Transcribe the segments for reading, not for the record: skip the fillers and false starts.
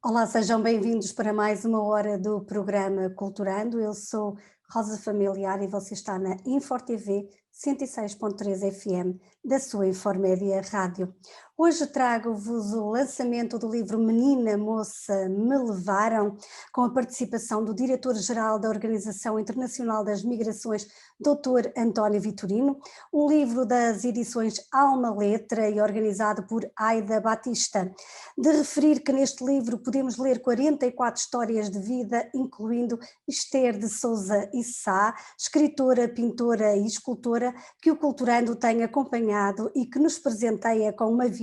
Olá, sejam bem-vindos para mais uma hora do programa Culturando. Eu sou Rosa Familiar e você está na InforTV 106.3 FM da sua Informédia Rádio. Hoje trago-vos o lançamento do livro Menina, Moça, Me Levaram, com a participação do diretor-geral da Organização Internacional das Migrações, Dr. António Vitorino, um livro das edições Alma Letra e organizado por Aida Batista. De referir que neste livro podemos ler 44 histórias de vida, incluindo Esther de Sousa e Sá, escritora, pintora e escultora, que o Culturando tem acompanhado e que nos presenteia com uma viagem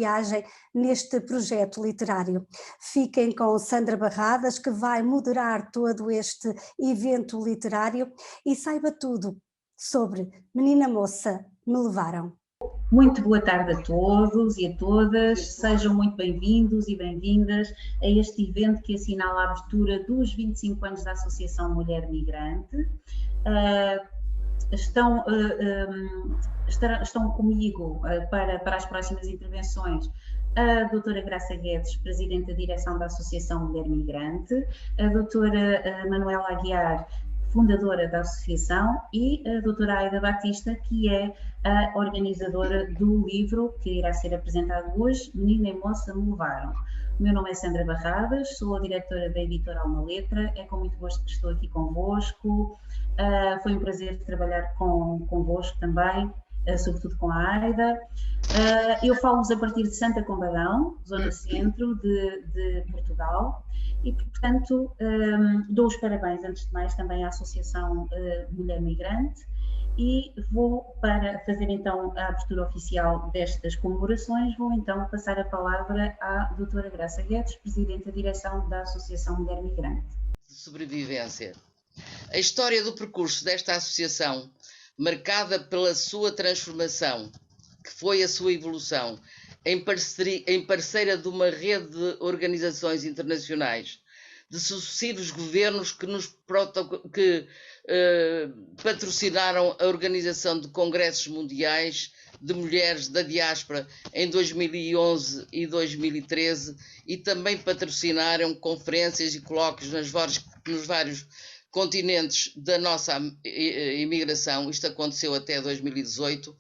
neste projeto literário. Fiquem com Sandra Barradas, que vai moderar todo este evento literário, e saiba tudo sobre Menina Moça, Me Levaram. Muito boa tarde a todos e a todas, sejam muito bem-vindos e bem-vindas a este evento que assinala a abertura dos 25 anos da Associação Mulher Migrante. Estão comigo para as próximas intervenções a doutora Graça Guedes, Presidente da Direção da Associação Mulher Migrante, a doutora Manuela Aguiar, fundadora da associação, e a doutora Aida Batista, que é a organizadora do livro que irá ser apresentado hoje, Menina e Moça, Me Levaram. O meu nome é Sandra Barradas, sou a diretora da editora Alma Letra, é com muito gosto que estou aqui convosco. Foi um prazer trabalhar convosco também, sobretudo com a Aida. Eu falo-vos a partir de Santa Combadão, zona centro de Portugal, e portanto dou os parabéns antes de mais também à Associação Mulher Migrante, e vou, para fazer então a abertura oficial destas comemorações, vou então passar a palavra à doutora Graça Guedes, Presidente da Direção da Associação Mulher Migrante. Sobrevivência. A história do percurso desta associação, marcada pela sua transformação, que foi a sua evolução, em parceira de uma rede de organizações internacionais, de sucessivos governos que patrocinaram a organização de congressos mundiais de mulheres da diáspora em 2011 e 2013 e também patrocinaram conferências e colóquios nos vários continentes da nossa imigração. Isto aconteceu até 2018,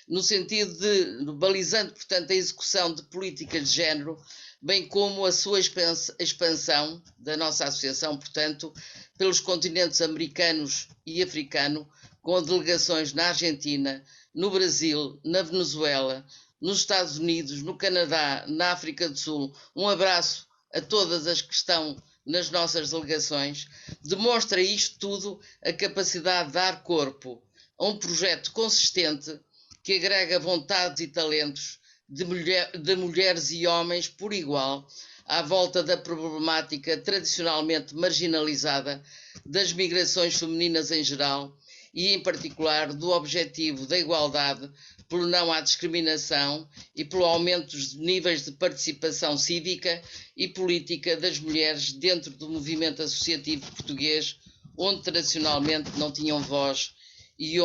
no sentido de balizando, portanto, a execução de políticas de género, bem como a sua expansão da nossa associação, portanto, pelos continentes americanos e africano, com delegações na Argentina, no Brasil, na Venezuela, nos Estados Unidos, no Canadá, na África do Sul. Um abraço a todas as que estão nas nossas delegações. Demonstra isto tudo a capacidade de dar corpo a um projeto consistente que agrega vontades e talentos de mulheres e homens por igual à volta da problemática tradicionalmente marginalizada das migrações femininas em geral e, em particular, do objetivo da igualdade, pelo não à discriminação e pelo aumento dos níveis de participação cívica e política das mulheres dentro do movimento associativo português, onde tradicionalmente não tinham voz e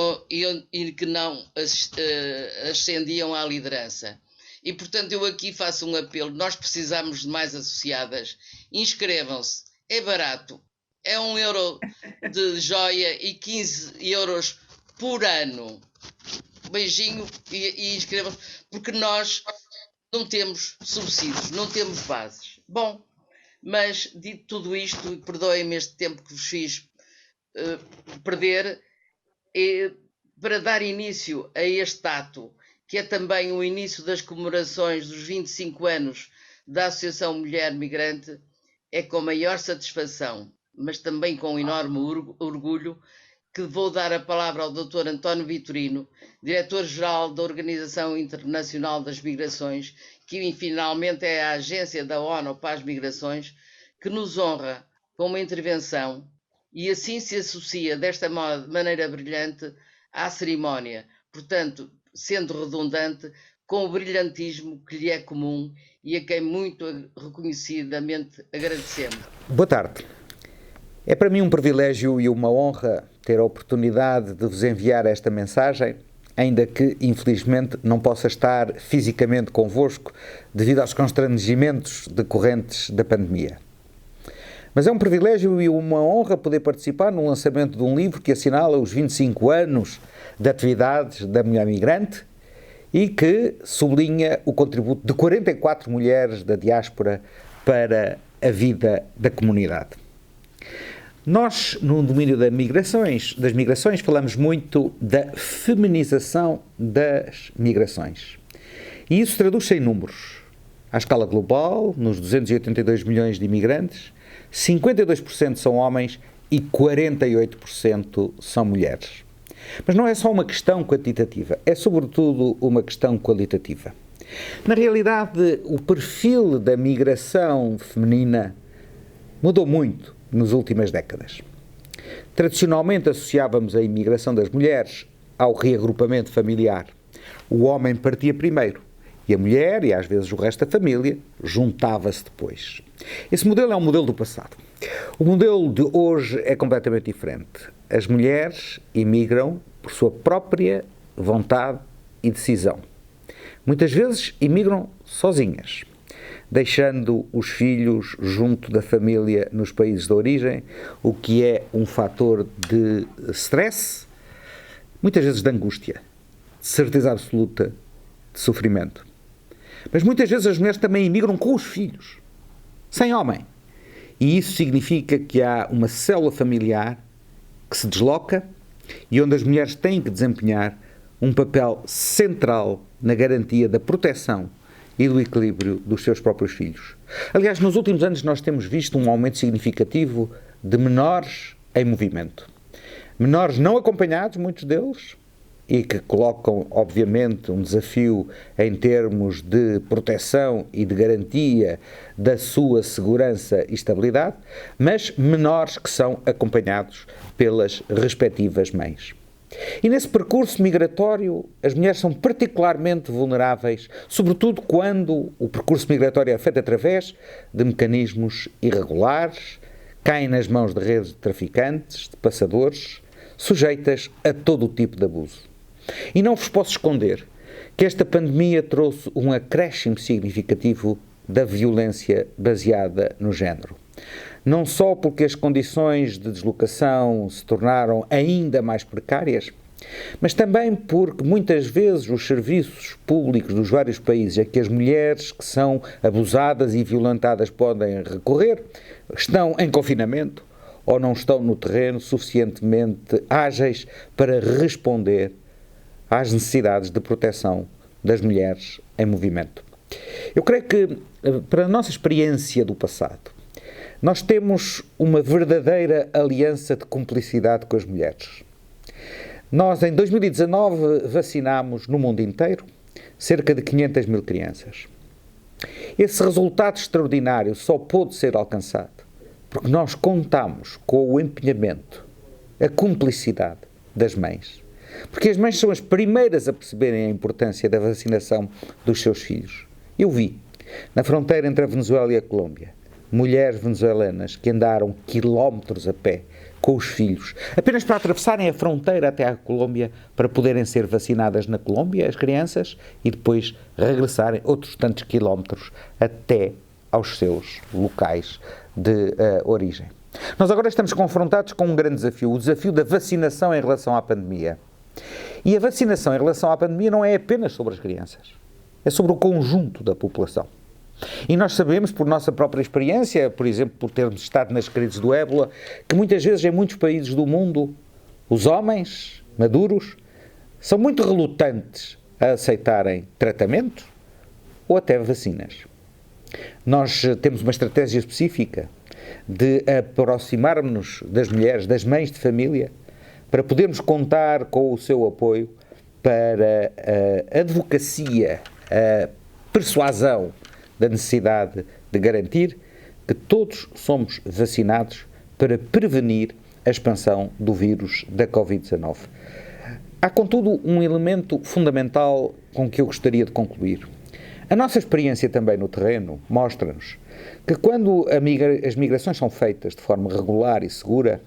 que não ascendiam à liderança. E, portanto, eu aqui faço um apelo. Nós precisamos de mais associadas. Inscrevam-se. É barato. É €1 de joia e 15 euros por ano. Beijinho e inscrevam-se, porque nós não temos subsídios, não temos bases. Bom, mas dito tudo isto, e perdoem-me este tempo que vos fiz perder, para dar início a este ato, que é também o início das comemorações dos 25 anos da Associação Mulher Migrante, é com maior satisfação, mas também com enorme orgulho, que vou dar a palavra ao Dr. António Vitorino, Diretor-Geral da Organização Internacional das Migrações, que finalmente é a agência da ONU para as Migrações, que nos honra com uma intervenção e assim se associa desta maneira brilhante à cerimónia, portanto, sendo redundante, com o brilhantismo que lhe é comum e a quem muito reconhecidamente agradecemos. Boa tarde. É para mim um privilégio e uma honra ter a oportunidade de vos enviar esta mensagem, ainda que, infelizmente, não possa estar fisicamente convosco devido aos constrangimentos decorrentes da pandemia. Mas é um privilégio e uma honra poder participar no lançamento de um livro que assinala os 25 anos de atividades da mulher migrante e que sublinha o contributo de 44 mulheres da diáspora para a vida da comunidade. Nós, no domínio das migrações, falamos muito da feminização das migrações. E isso traduz-se em números. À escala global, nos 282 milhões de imigrantes, 52% são homens e 48% são mulheres. Mas não é só uma questão quantitativa, é sobretudo uma questão qualitativa. Na realidade, o perfil da migração feminina mudou muito nas últimas décadas. Tradicionalmente associávamos a imigração das mulheres ao reagrupamento familiar. O homem partia primeiro e a mulher, e às vezes o resto da família, juntava-se depois. Esse modelo é um modelo do passado. O modelo de hoje é completamente diferente. As mulheres imigram por sua própria vontade e decisão. Muitas vezes imigram sozinhas, deixando os filhos junto da família nos países de origem, o que é um fator de stress, muitas vezes de angústia, de certeza absoluta de sofrimento. Mas muitas vezes as mulheres também imigram com os filhos, sem homem. E isso significa que há uma célula familiar que se desloca e onde as mulheres têm que desempenhar um papel central na garantia da proteção e do equilíbrio dos seus próprios filhos. Aliás, nos últimos anos nós temos visto um aumento significativo de menores em movimento. Menores não acompanhados, muitos deles, e que colocam, obviamente, um desafio em termos de proteção e de garantia da sua segurança e estabilidade, mas menores que são acompanhados pelas respectivas mães. E nesse percurso migratório, as mulheres são particularmente vulneráveis, sobretudo quando o percurso migratório é feito através de mecanismos irregulares, caem nas mãos de redes de traficantes, de passadores, sujeitas a todo o tipo de abuso. E não vos posso esconder que esta pandemia trouxe um acréscimo significativo da violência baseada no género. Não só porque as condições de deslocação se tornaram ainda mais precárias, mas também porque muitas vezes os serviços públicos dos vários países a que as mulheres que são abusadas e violentadas podem recorrer estão em confinamento ou não estão no terreno suficientemente ágeis para responder às necessidades de proteção das mulheres em movimento. Eu creio que, para a nossa experiência do passado, nós temos uma verdadeira aliança de cumplicidade com as mulheres. Nós, em 2019, vacinámos no mundo inteiro cerca de 500 mil crianças. Esse resultado extraordinário só pôde ser alcançado porque nós contamos com o empenhamento, a cumplicidade das mães. Porque as mães são as primeiras a perceberem a importância da vacinação dos seus filhos. Eu vi, na fronteira entre a Venezuela e a Colômbia, mulheres venezuelanas que andaram quilómetros a pé com os filhos, apenas para atravessarem a fronteira até à Colômbia, para poderem ser vacinadas na Colômbia, as crianças, e depois regressarem outros tantos quilómetros até aos seus locais de origem. Nós agora estamos confrontados com um grande desafio, o desafio da vacinação em relação à pandemia. E a vacinação em relação à pandemia não é apenas sobre as crianças, é sobre o conjunto da população. E nós sabemos, por nossa própria experiência, por exemplo, por termos estado nas crises do ébola, que muitas vezes em muitos países do mundo, os homens maduros são muito relutantes a aceitarem tratamento ou até vacinas. Nós temos uma estratégia específica de aproximarmos-nos das mulheres, das mães de família, para podermos contar com o seu apoio para a advocacia, a persuasão da necessidade de garantir que todos somos vacinados para prevenir a expansão do vírus da Covid-19. Há, contudo, um elemento fundamental com que eu gostaria de concluir. A nossa experiência também no terreno mostra-nos que quando as migrações são feitas de forma regular e segura,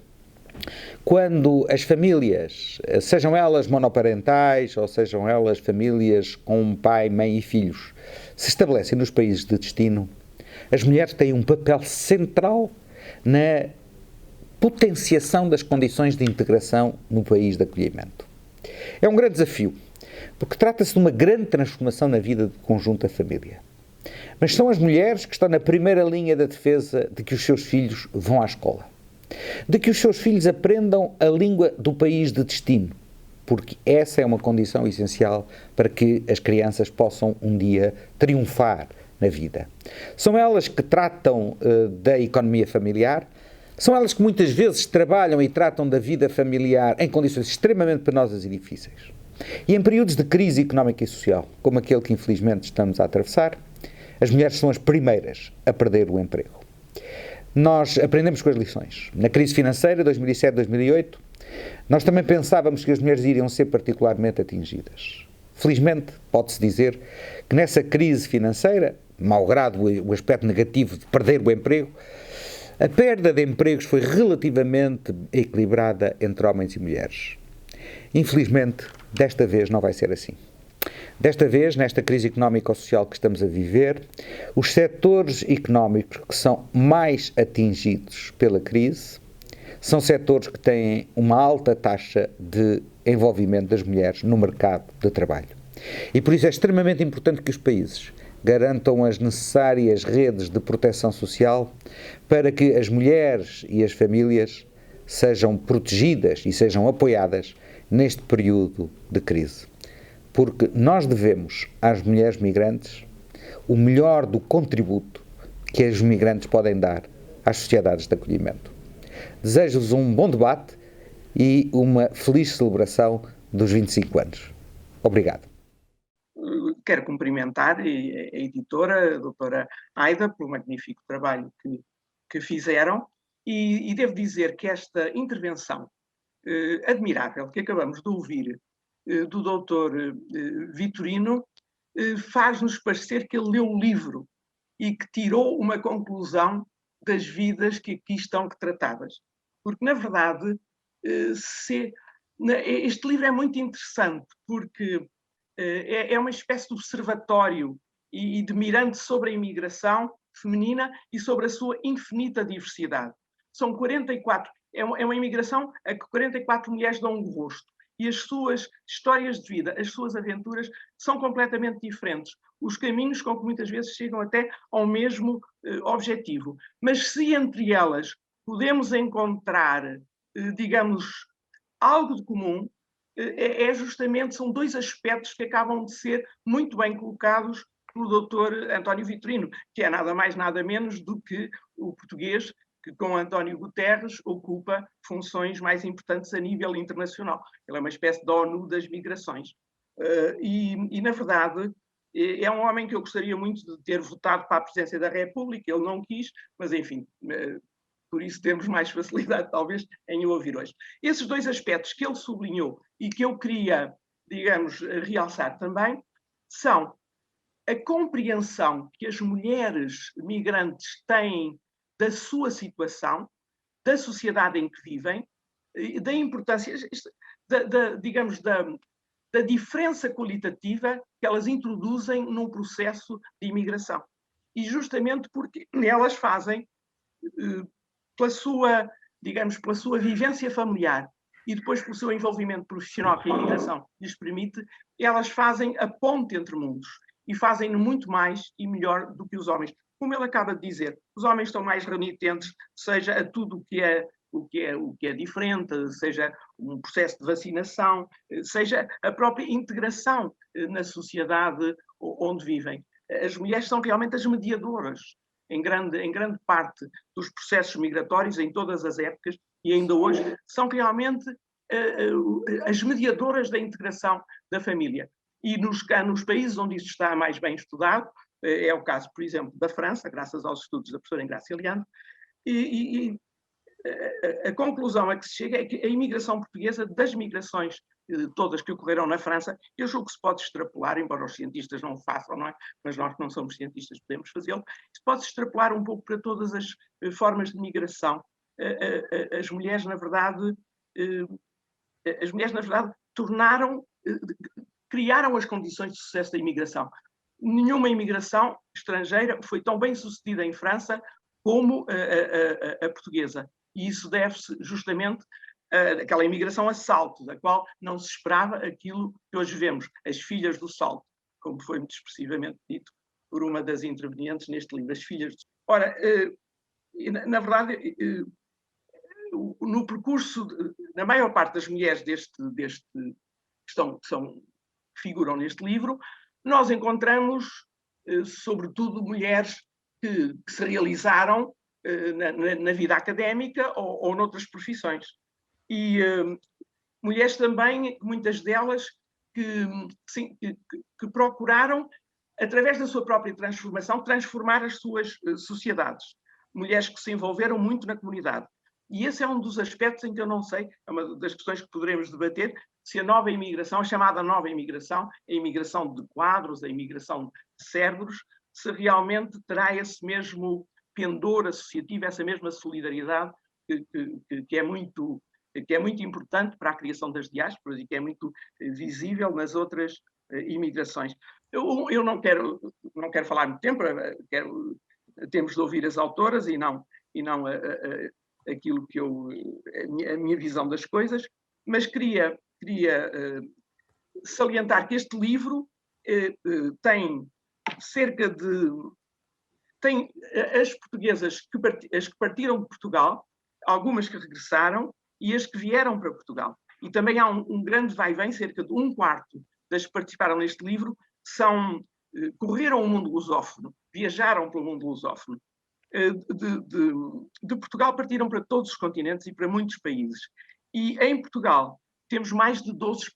quando as famílias, sejam elas monoparentais ou sejam elas famílias com pai, mãe e filhos, se estabelecem nos países de destino, as mulheres têm um papel central na potenciação das condições de integração no país de acolhimento. É um grande desafio, porque trata-se de uma grande transformação na vida do conjunto da família. Mas são as mulheres que estão na primeira linha da defesa de que os seus filhos vão à escola, de que os seus filhos aprendam a língua do país de destino, porque essa é uma condição essencial para que as crianças possam um dia triunfar na vida. São elas que tratam da economia familiar, são elas que muitas vezes trabalham e tratam da vida familiar em condições extremamente penosas e difíceis. E em períodos de crise económica e social, como aquele que infelizmente estamos a atravessar, as mulheres são as primeiras a perder o emprego. Nós aprendemos com as lições. Na crise financeira, 2007-2008, nós também pensávamos que as mulheres iriam ser particularmente atingidas. Felizmente, pode-se dizer que nessa crise financeira, malgrado o aspecto negativo de perder o emprego, a perda de empregos foi relativamente equilibrada entre homens e mulheres. Infelizmente, desta vez não vai ser assim. Desta vez, nesta crise económico-social que estamos a viver, os setores económicos que são mais atingidos pela crise são setores que têm uma alta taxa de envolvimento das mulheres no mercado de trabalho. E por isso é extremamente importante que os países garantam as necessárias redes de proteção social para que as mulheres e as famílias sejam protegidas e sejam apoiadas neste período de crise. Porque nós devemos às mulheres migrantes o melhor do contributo que as migrantes podem dar às sociedades de acolhimento. Desejo-vos um bom debate e uma feliz celebração dos 25 anos. Obrigado. Quero cumprimentar a editora, a doutora Aida, pelo magnífico trabalho que fizeram e devo dizer que esta intervenção admirável que acabamos de ouvir do doutor Vitorino faz-nos parecer que ele leu o livro e que tirou uma conclusão das vidas que aqui estão retratadas. Porque, na verdade, este livro é muito interessante porque é uma espécie de observatório e de mirante sobre a imigração feminina e sobre a sua infinita diversidade. São 44, é uma imigração a que 44 mulheres dão um rosto. E as suas histórias de vida, as suas aventuras são completamente diferentes. Os caminhos com que muitas vezes chegam até ao mesmo objetivo. Mas se entre elas podemos encontrar, digamos, algo de comum, justamente, são dois aspectos que acabam de ser muito bem colocados pelo Dr. António Vitorino, que é nada mais, nada menos do que o português que com António Guterres ocupa funções mais importantes a nível internacional. Ele é uma espécie de ONU das migrações. Na verdade, é um homem que eu gostaria muito de ter votado para a presidência da República, ele não quis, mas enfim, por isso temos mais facilidade talvez em o ouvir hoje. Esses dois aspectos que ele sublinhou e que eu queria, digamos, realçar também, são a compreensão que as mulheres migrantes têm da sua situação, da sociedade em que vivem, da importância, digamos, da diferença qualitativa que elas introduzem num processo de imigração. E justamente porque elas fazem, pela sua vivência familiar e depois pelo seu envolvimento profissional que a imigração lhes permite, elas fazem a ponte entre mundos e fazem-no muito mais e melhor do que os homens. Como ele acaba de dizer, os homens estão mais renitentes, seja a tudo o que é diferente, seja um processo de vacinação, seja a própria integração na sociedade onde vivem. As mulheres são realmente as mediadoras, em grande parte dos processos migratórios, em todas as épocas, e ainda hoje, são realmente as mediadoras da integração da família. E nos países onde isso está mais bem estudado, é o caso, por exemplo, da França, graças aos estudos da professora Engrácia Leandro, a conclusão a que se chega é que a imigração portuguesa, das migrações todas que ocorreram na França, eu julgo que se pode extrapolar, embora os cientistas não o façam, não é? Mas nós que não somos cientistas podemos fazê-lo, se pode extrapolar um pouco para todas as formas de migração. As mulheres, na verdade, criaram as condições de sucesso da imigração. Nenhuma imigração estrangeira foi tão bem sucedida em França como a portuguesa. E isso deve-se justamente àquela imigração a salto, da qual não se esperava aquilo que hoje vemos, as filhas do salto, como foi muito expressivamente dito por uma das intervenientes neste livro, as filhas do salto. Ora, na verdade, no percurso, na maior parte das mulheres que figuram neste livro, nós encontramos, sobretudo, mulheres que se realizaram na vida académica ou noutras profissões. E mulheres também, muitas delas, que procuraram, através da sua própria transformação, transformar as suas sociedades. Mulheres que se envolveram muito na comunidade. E esse é um dos aspectos em que eu não sei, é uma das questões que poderemos debater, se a nova imigração, a chamada nova imigração, a imigração de quadros, a imigração de cérebros, se realmente terá esse mesmo pendor associativo, essa mesma solidariedade que é muito importante para a criação das diásporas e que é muito visível nas outras imigrações. Eu não quero falar muito tempo, temos de ouvir as autoras e não aquilo que a minha visão das coisas, mas queria salientar que este livro tem as portuguesas as que partiram de Portugal, algumas que regressaram e as que vieram para Portugal. E também há um grande vai-vem, cerca de 1/4 das que participaram neste livro correram o mundo lusófono, viajaram pelo mundo lusófono. De Portugal partiram para todos os continentes e para muitos países. E em Portugal temos mais de 12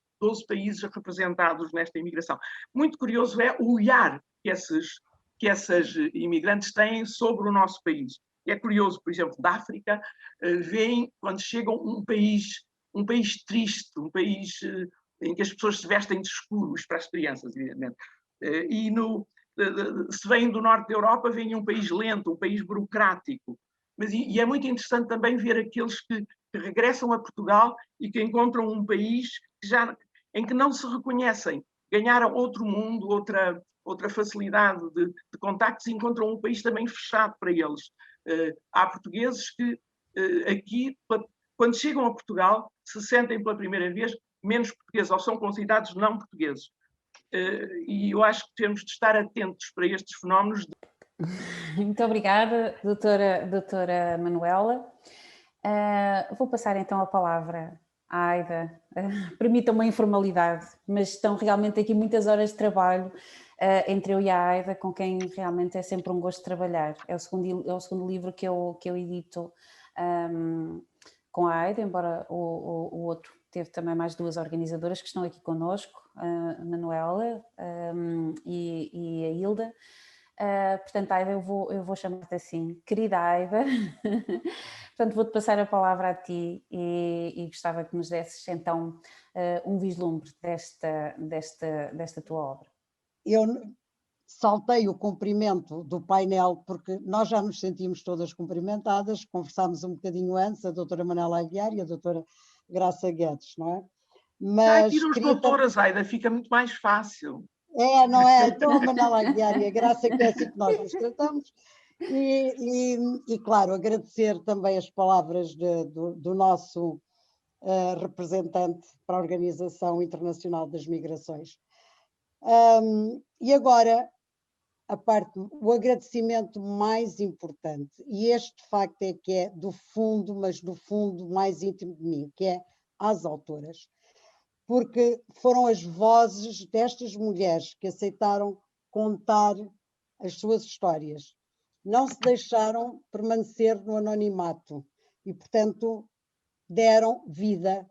países representados nesta imigração. Muito curioso é o olhar que essas imigrantes têm sobre o nosso país. E é curioso, por exemplo, da África, veem quando chegam um país triste, um país em que as pessoas se vestem de escuro, isto para as crianças, evidentemente. Se vêm do norte da Europa, veem um país lento, um país burocrático. E é muito interessante também ver aqueles que regressam a Portugal e que encontram um país em que não se reconhecem, ganharam outro mundo, outra facilidade de contactos e encontram um país também fechado para eles. Há portugueses que aqui, quando chegam a Portugal, se sentem pela primeira vez menos portugueses ou são considerados não portugueses. E eu acho que temos de estar atentos para estes fenómenos. Muito obrigada, doutora Manuela. Vou passar então a palavra à Aida. Permitam-me a informalidade, mas estão realmente aqui muitas horas de trabalho entre eu e a Aida, com quem realmente é sempre um gosto trabalhar. É o segundo livro que eu edito com a Aida, embora o outro teve também mais 2 organizadoras que estão aqui connosco, a Manuela e a Hilda. Portanto, Aida, eu vou chamar-te assim, querida Aida. Portanto, vou-te passar a palavra a ti e gostava que nos desses então um vislumbre desta tua obra. Eu saltei o cumprimento do painel porque nós já nos sentimos todas cumprimentadas, conversámos um bocadinho antes, a doutora Manuela Aguiar e a doutora Graça Guedes, não é? Mas tira os doutoras, Aida, fica muito mais fácil. Não é? Então a Manuela Aguiar e a Graça, que é assim que nós nos tratamos. E claro, agradecer também as palavras do nosso representante para a Organização Internacional das Migrações. E agora, o agradecimento mais importante, e este de facto é que é do fundo, mas do fundo mais íntimo de mim, que é às autoras. Porque foram as vozes destas mulheres que aceitaram contar as suas histórias. Não se deixaram permanecer no anonimato e, portanto, deram vida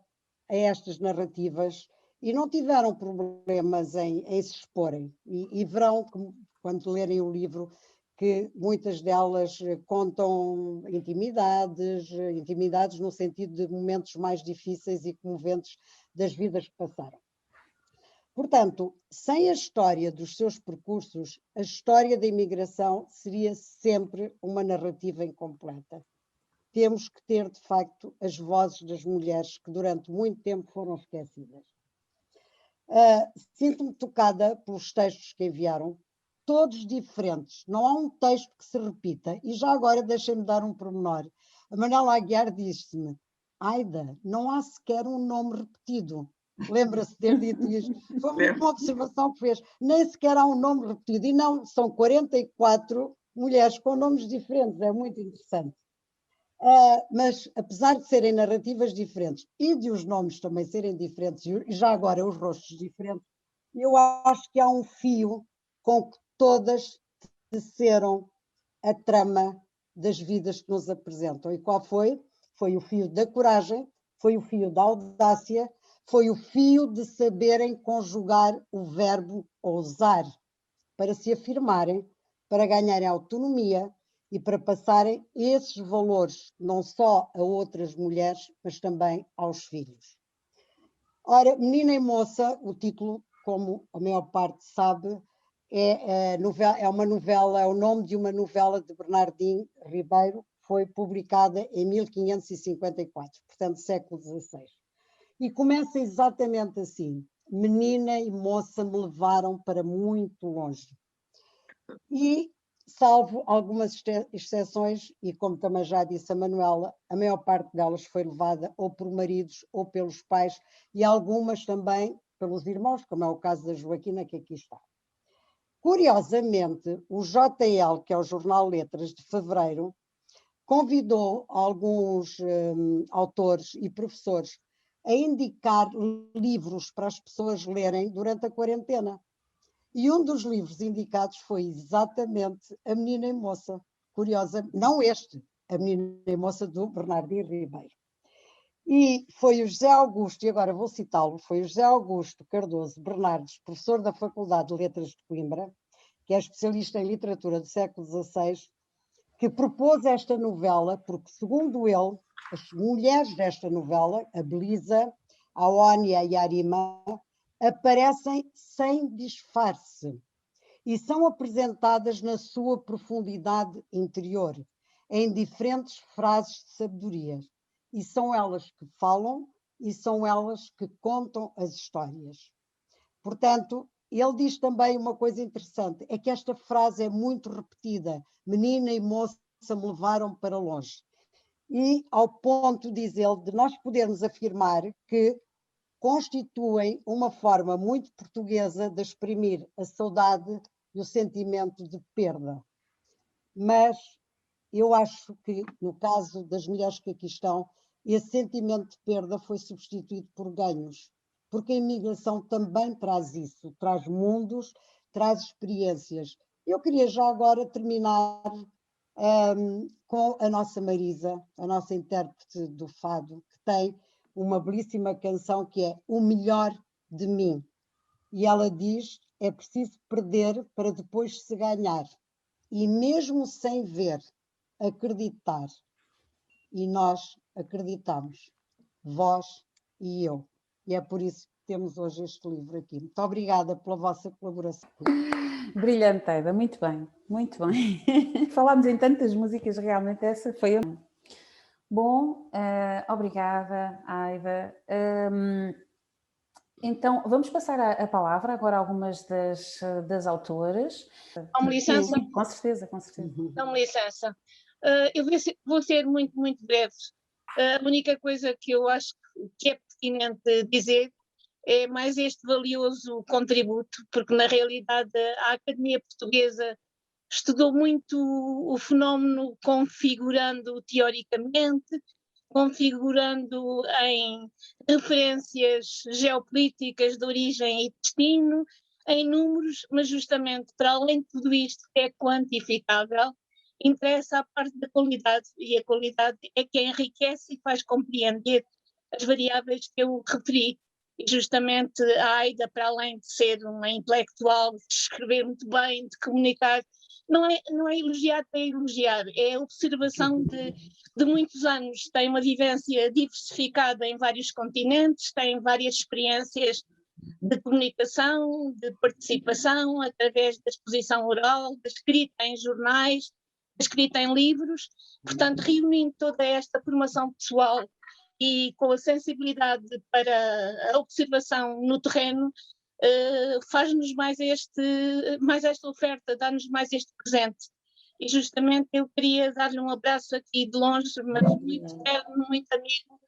a estas narrativas e não tiveram problemas em se exporem. E verão, quando lerem o livro, que muitas delas contam intimidades no sentido de momentos mais difíceis e comoventes das vidas que passaram. Portanto, sem a história dos seus percursos, a história da imigração seria sempre uma narrativa incompleta. Temos que ter, de facto, as vozes das mulheres que durante muito tempo foram esquecidas. Sinto-me tocada pelos textos que enviaram, todos diferentes, não há um texto que se repita. E já agora deixem-me dar um pormenor. A Manuela Aguiar disse-me: Aida, não há sequer um nome repetido. Lembra-se de ter dito isto? Foi uma observação que fez. Nem sequer há um nome repetido. E não, são 44 mulheres com nomes diferentes. É muito interessante. Mas, apesar de serem narrativas diferentes e de os nomes também serem diferentes, e já agora os rostos diferentes, eu acho que há um fio com que todas teceram a trama das vidas que nos apresentam. E qual foi? Foi o fio da coragem, foi o fio da audácia, foi o fio de saberem conjugar o verbo ousar para se afirmarem, para ganharem autonomia e para passarem esses valores não só a outras mulheres, mas também aos filhos. Ora, Menina e Moça, o título, como a maior parte sabe, é uma novela, é o nome de uma novela de Bernardino Ribeiro, que foi publicada em 1554, portanto, século XVI. E começa exatamente assim: menina e moça me levaram para muito longe. E, salvo algumas exceções, e como também já disse a Manuela, a maior parte delas foi levada ou por maridos ou pelos pais, e algumas também pelos irmãos, como é o caso da Joaquina, que aqui está. Curiosamente, o JL, que é o Jornal Letras de Fevereiro, convidou alguns autores e professores a indicar livros para as pessoas lerem durante a quarentena. E um dos livros indicados foi exatamente A Menina e Moça. Curiosa, não este, A Menina e Moça, do Bernardino Ribeiro. E foi o José Augusto, e agora vou citá-lo, foi o José Augusto Cardoso Bernardes, professor da Faculdade de Letras de Coimbra, que é especialista em literatura do século XVI, que propôs esta novela, porque, segundo ele, as mulheres desta novela, a Belisa, a Ónia e a Arima, aparecem sem disfarce e são apresentadas na sua profundidade interior, em diferentes frases de sabedoria. E são elas que falam e são elas que contam as histórias. Portanto, ele diz também uma coisa interessante, é que esta frase é muito repetida: menina e moça me levaram para longe. E ao ponto, diz ele, de nós podermos afirmar que constituem uma forma muito portuguesa de exprimir a saudade e o sentimento de perda. Mas eu acho que, no caso das mulheres que aqui estão, esse sentimento de perda foi substituído por ganhos, porque a imigração também traz isso, traz mundos, traz experiências. Eu queria já agora terminar com a nossa Marisa, a nossa intérprete do fado, que tem uma belíssima canção que é O Melhor de Mim. E ela diz: é preciso perder para depois se ganhar. E mesmo sem ver, acreditar. E nós acreditamos, vós e eu. E é por isso que temos hoje este livro aqui. Muito obrigada pela vossa colaboração. Brilhante, Aida, muito bem, muito bem. Falámos em tantas músicas, realmente essa foi a... Bom, obrigada, Aida. Então, vamos passar a palavra agora a algumas das autoras. Dá-me licença? Sim, com certeza, com certeza. Dá-me licença. Eu vou ser muito, muito breve. A única coisa que eu acho que é pertinente dizer é mais este valioso contributo, porque na realidade a Academia Portuguesa estudou muito o fenómeno configurando teoricamente, configurando em referências geopolíticas de origem e destino, em números, mas justamente para além de tudo isto que é quantificável, interessa a parte da qualidade, e a qualidade é que enriquece e faz compreender as variáveis que eu referi. E justamente a Aida, para além de ser uma intelectual, de escrever muito bem, de comunicar, não é elogiar, é elogiar, é observação de muitos anos, tem uma vivência diversificada em vários continentes, tem várias experiências de comunicação, de participação, através da exposição oral, da escrita em jornais, da escrita em livros, portanto, reunindo toda esta formação pessoal e com a sensibilidade para a observação no terreno, faz-nos mais esta oferta, dá-nos mais este presente. E justamente eu queria dar-lhe um abraço aqui de longe, mas muito terno, muito amigo,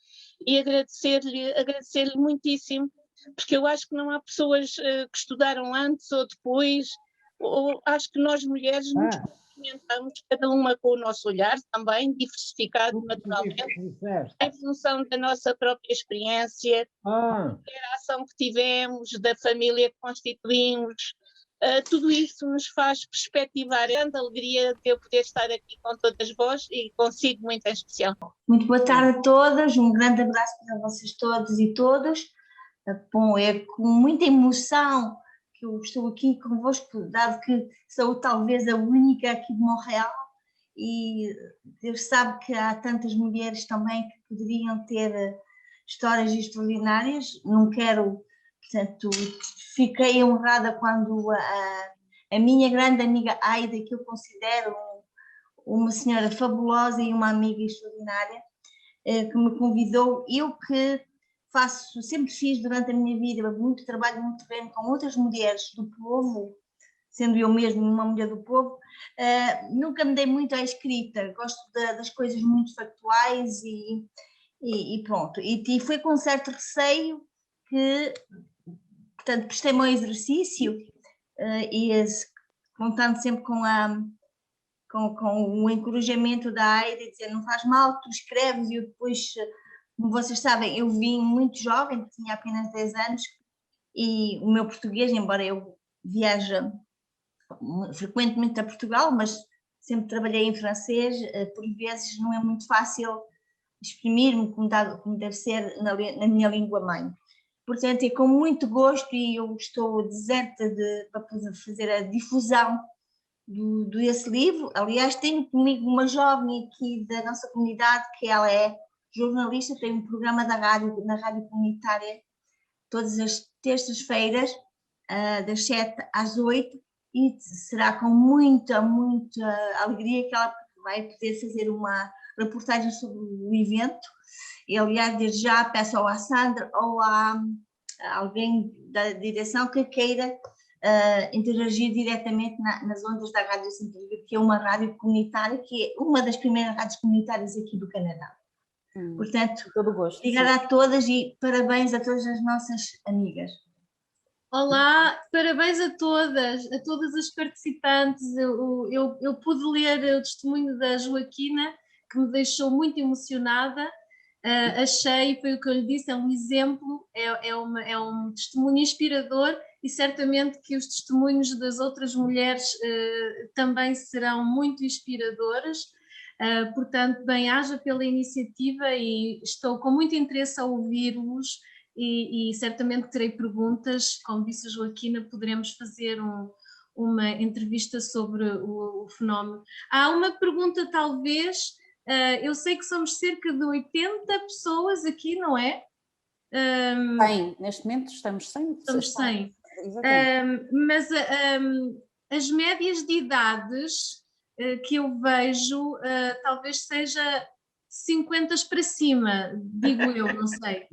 e agradecer-lhe muitíssimo, porque eu acho que não há pessoas que estudaram antes ou depois, ou acho que nós mulheres nos complementamos, cada uma com o nosso olhar também, diversificado naturalmente, em função da nossa própria experiência, da ação que tivemos, da família que constituímos. Tudo isso nos faz perspectivar. É grande alegria de eu poder estar aqui com todas vós e consigo muito em especial. Muito boa tarde a todas, um grande abraço para vocês todos e todas. Bom, é com muita emoção que eu estou aqui convosco, dado que sou talvez a única aqui de Montreal e Deus sabe que há tantas mulheres também que poderiam ter histórias extraordinárias. Não quero, portanto, fiquei honrada quando a minha grande amiga Aida, que eu considero uma senhora fabulosa e uma amiga extraordinária, que me convidou. Eu que sempre fiz durante a minha vida muito trabalho no terreno com outras mulheres do povo, sendo eu mesma uma mulher do povo, nunca me dei muito à escrita, gosto das coisas muito factuais e pronto. E foi com certo receio que, portanto, prestei-me ao exercício contando sempre com o encorajamento da Aida, dizer não faz mal, tu escreves. E eu depois, como vocês sabem, eu vim muito jovem, tinha apenas 10 anos, e o meu português, embora eu viaje frequentemente a Portugal, mas sempre trabalhei em francês, por vezes não é muito fácil exprimir-me como deve ser na minha língua mãe. Portanto, é com muito gosto, e eu estou deserta para fazer a difusão desse livro. Aliás, tenho comigo uma jovem aqui da nossa comunidade, que ela é jornalista, tem um programa na rádio comunitária, todas as terças-feiras, das 7 às 8, e será com muita alegria que ela vai poder fazer uma reportagem sobre o evento. E, aliás, desde já peço à Sandra ou a alguém da direção que queira interagir diretamente nas ondas da Rádio Centro-Vida, que é uma rádio comunitária, que é uma das primeiras rádios comunitárias aqui do Canadá. Portanto, todo gosto, obrigada a todas e parabéns a todas as nossas amigas. Olá, parabéns a todas as participantes. Eu pude ler o testemunho da Joaquina, que me deixou muito emocionada. Achei, foi o que eu lhe disse, é um exemplo, é um testemunho inspirador, e certamente que os testemunhos das outras mulheres também serão muito inspiradores. Portanto, bem-aja pela iniciativa, e estou com muito interesse a ouvir-vos, e certamente terei perguntas. Como disse a Joaquina, poderemos fazer uma entrevista sobre o fenómeno. Há uma pergunta, talvez. Eu sei que somos cerca de 80 pessoas aqui, não é? 100, neste momento estamos 100. Estamos 100. Mas as médias de idades que eu vejo talvez seja 50 para cima, digo eu, não sei.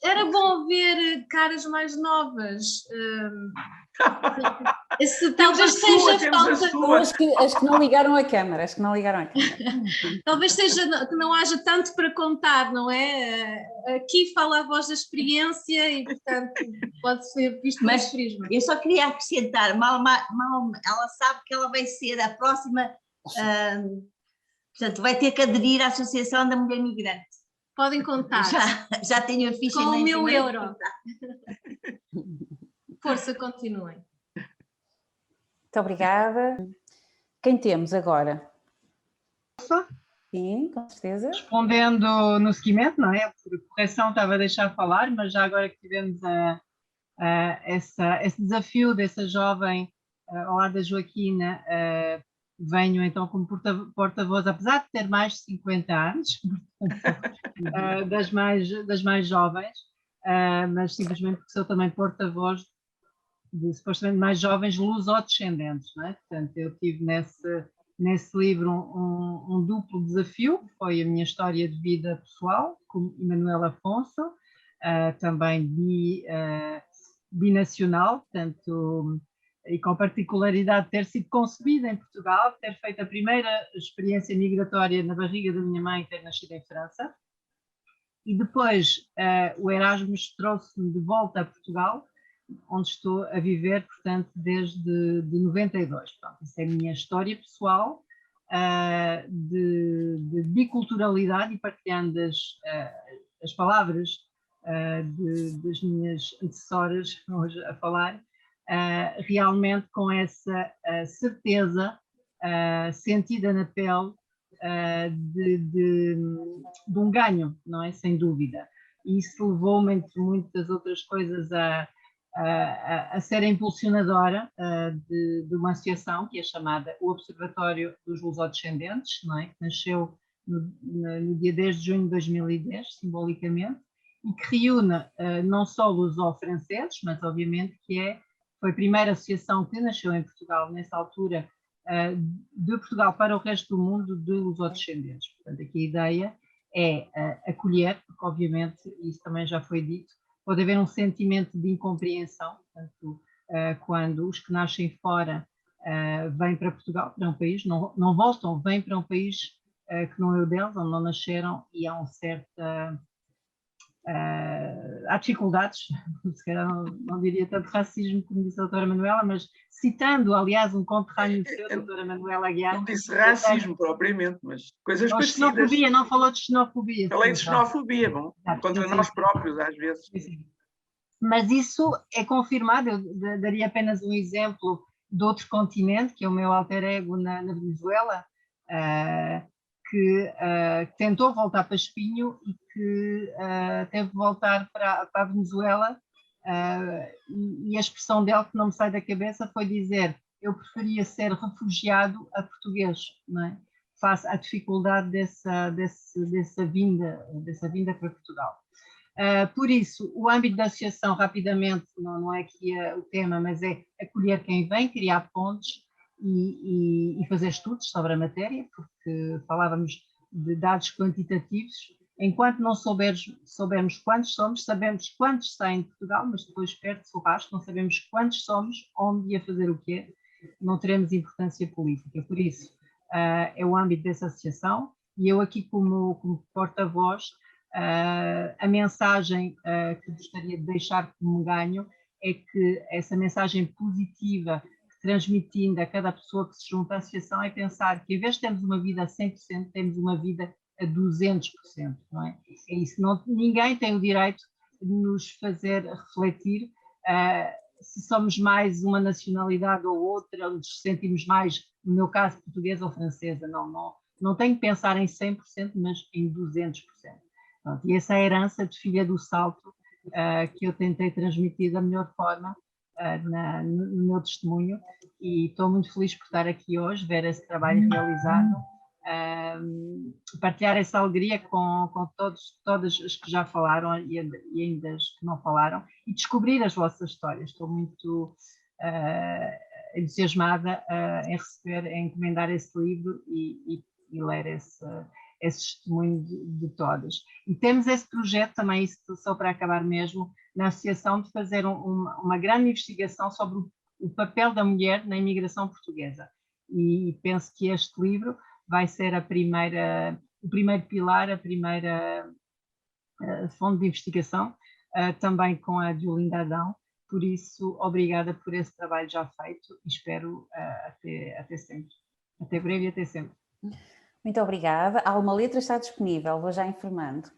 Era bom ver caras mais novas. Talvez seja falta. As que não ligaram a câmara, Talvez seja que não haja tanto para contar, não é? Aqui fala a voz da experiência e, portanto, pode ser visto mais prisma. Eu só queria acrescentar, mal ela sabe que ela vai ser a próxima, portanto, vai ter que aderir à Associação da Mulher Migrante. Podem contar. Já tenho a ficha. Com o meu euro. Força, continuem. Muito obrigada. Quem temos agora? Sim, com certeza. Respondendo no seguimento, não é? Por correção estava a deixar falar, mas já agora que tivemos esse desafio dessa jovem ao lado da Joaquina, venho então como porta-voz, apesar de ter mais de 50 anos, das mais jovens, mas simplesmente porque sou também porta-voz de supostamente mais jovens luso-descendentes, não é? Portanto, eu tive nesse livro um duplo desafio, que foi a minha história de vida pessoal, como Emanuel Afonso, também binacional, portanto, e com a particularidade de ter sido concebida em Portugal, ter feito a primeira experiência migratória na barriga da minha mãe, ter nascido em França, e depois o Erasmus trouxe-me de volta a Portugal, onde estou a viver, portanto, desde 92. Portanto, isso é a minha história pessoal de biculturalidade, e partilhando as palavras das minhas antecessoras hoje a falar, realmente com essa certeza sentida na pele de um ganho, não é? Sem dúvida. E isso levou-me, entre muitas outras coisas, a ser a impulsionadora de uma associação que é chamada o Observatório dos Lusodescendentes, não é? Que nasceu no dia 10 de junho de 2010, simbolicamente, e que reúne não só luso-franceses, mas obviamente foi a primeira associação que nasceu em Portugal, nessa altura, de Portugal para o resto do mundo, de lusodescendentes. Portanto, aqui a ideia é acolher, porque obviamente, isso também já foi dito, pode haver um sentimento de incompreensão, portanto, quando os que nascem fora vêm para Portugal, para um país, não voltam, vêm para um país que não é o deles, onde não nasceram, e há há dificuldades, se calhar não diria tanto racismo como disse a doutora Manuela, mas citando, aliás, um conterrâneo seu, a doutora Manuela Aguiar. Não disse racismo propriamente, mas coisas parecidas. Xenofobia, não falou de xenofobia. Falei de xenofobia, bom, contra nós próprios, às vezes. Sim. Mas isso é confirmado, eu daria apenas um exemplo de outro continente, que é o meu alter ego na Venezuela, que tentou voltar para Espinho e que teve de voltar para a Venezuela, e a expressão dele, que não me sai da cabeça, foi dizer: eu preferia ser refugiado a português, não é? Face à dificuldade dessa vinda para Portugal. Por isso, o âmbito da associação, rapidamente, não é aqui o tema, mas é acolher quem vem, criar pontes e fazer estudos sobre a matéria, porque falávamos de dados quantitativos. Enquanto não soubermos quantos somos, sabemos quantos saem de Portugal, mas depois perde-se o rastro, não sabemos quantos somos, onde e a fazer o quê, não teremos importância política. Por isso, é o âmbito dessa associação, e eu aqui como porta-voz, a mensagem que gostaria de deixar como ganho é que essa mensagem positiva, transmitindo a cada pessoa que se junta à associação, é pensar que, em vez de termos uma vida a 100%, temos uma vida a 200%, não é? É isso, ninguém tem o direito de nos fazer refletir se somos mais uma nacionalidade ou outra, ou nos sentimos mais, no meu caso, portuguesa ou francesa. Não tenho que pensar em 100%, mas em 200%. Pronto, e essa é a herança de filha do salto que eu tentei transmitir da melhor forma no meu testemunho, e estou muito feliz por estar aqui hoje, ver esse trabalho realizado, partilhar essa alegria com todas as que já falaram e ainda as que não falaram, e descobrir as vossas histórias. Estou muito entusiasmada em encomendar esse livro e ler esse testemunho de todas. E temos esse projeto também, isso só para acabar mesmo, na associação, de fazer uma grande investigação sobre o papel da mulher na imigração portuguesa. E penso que este livro vai ser o primeiro pilar, a primeira fonte de investigação, também com a Diolinda Adão. Por isso, obrigada por esse trabalho já feito, e espero até sempre. Até breve e até sempre. Muito obrigada. A Alma Letra está disponível, vou já informando.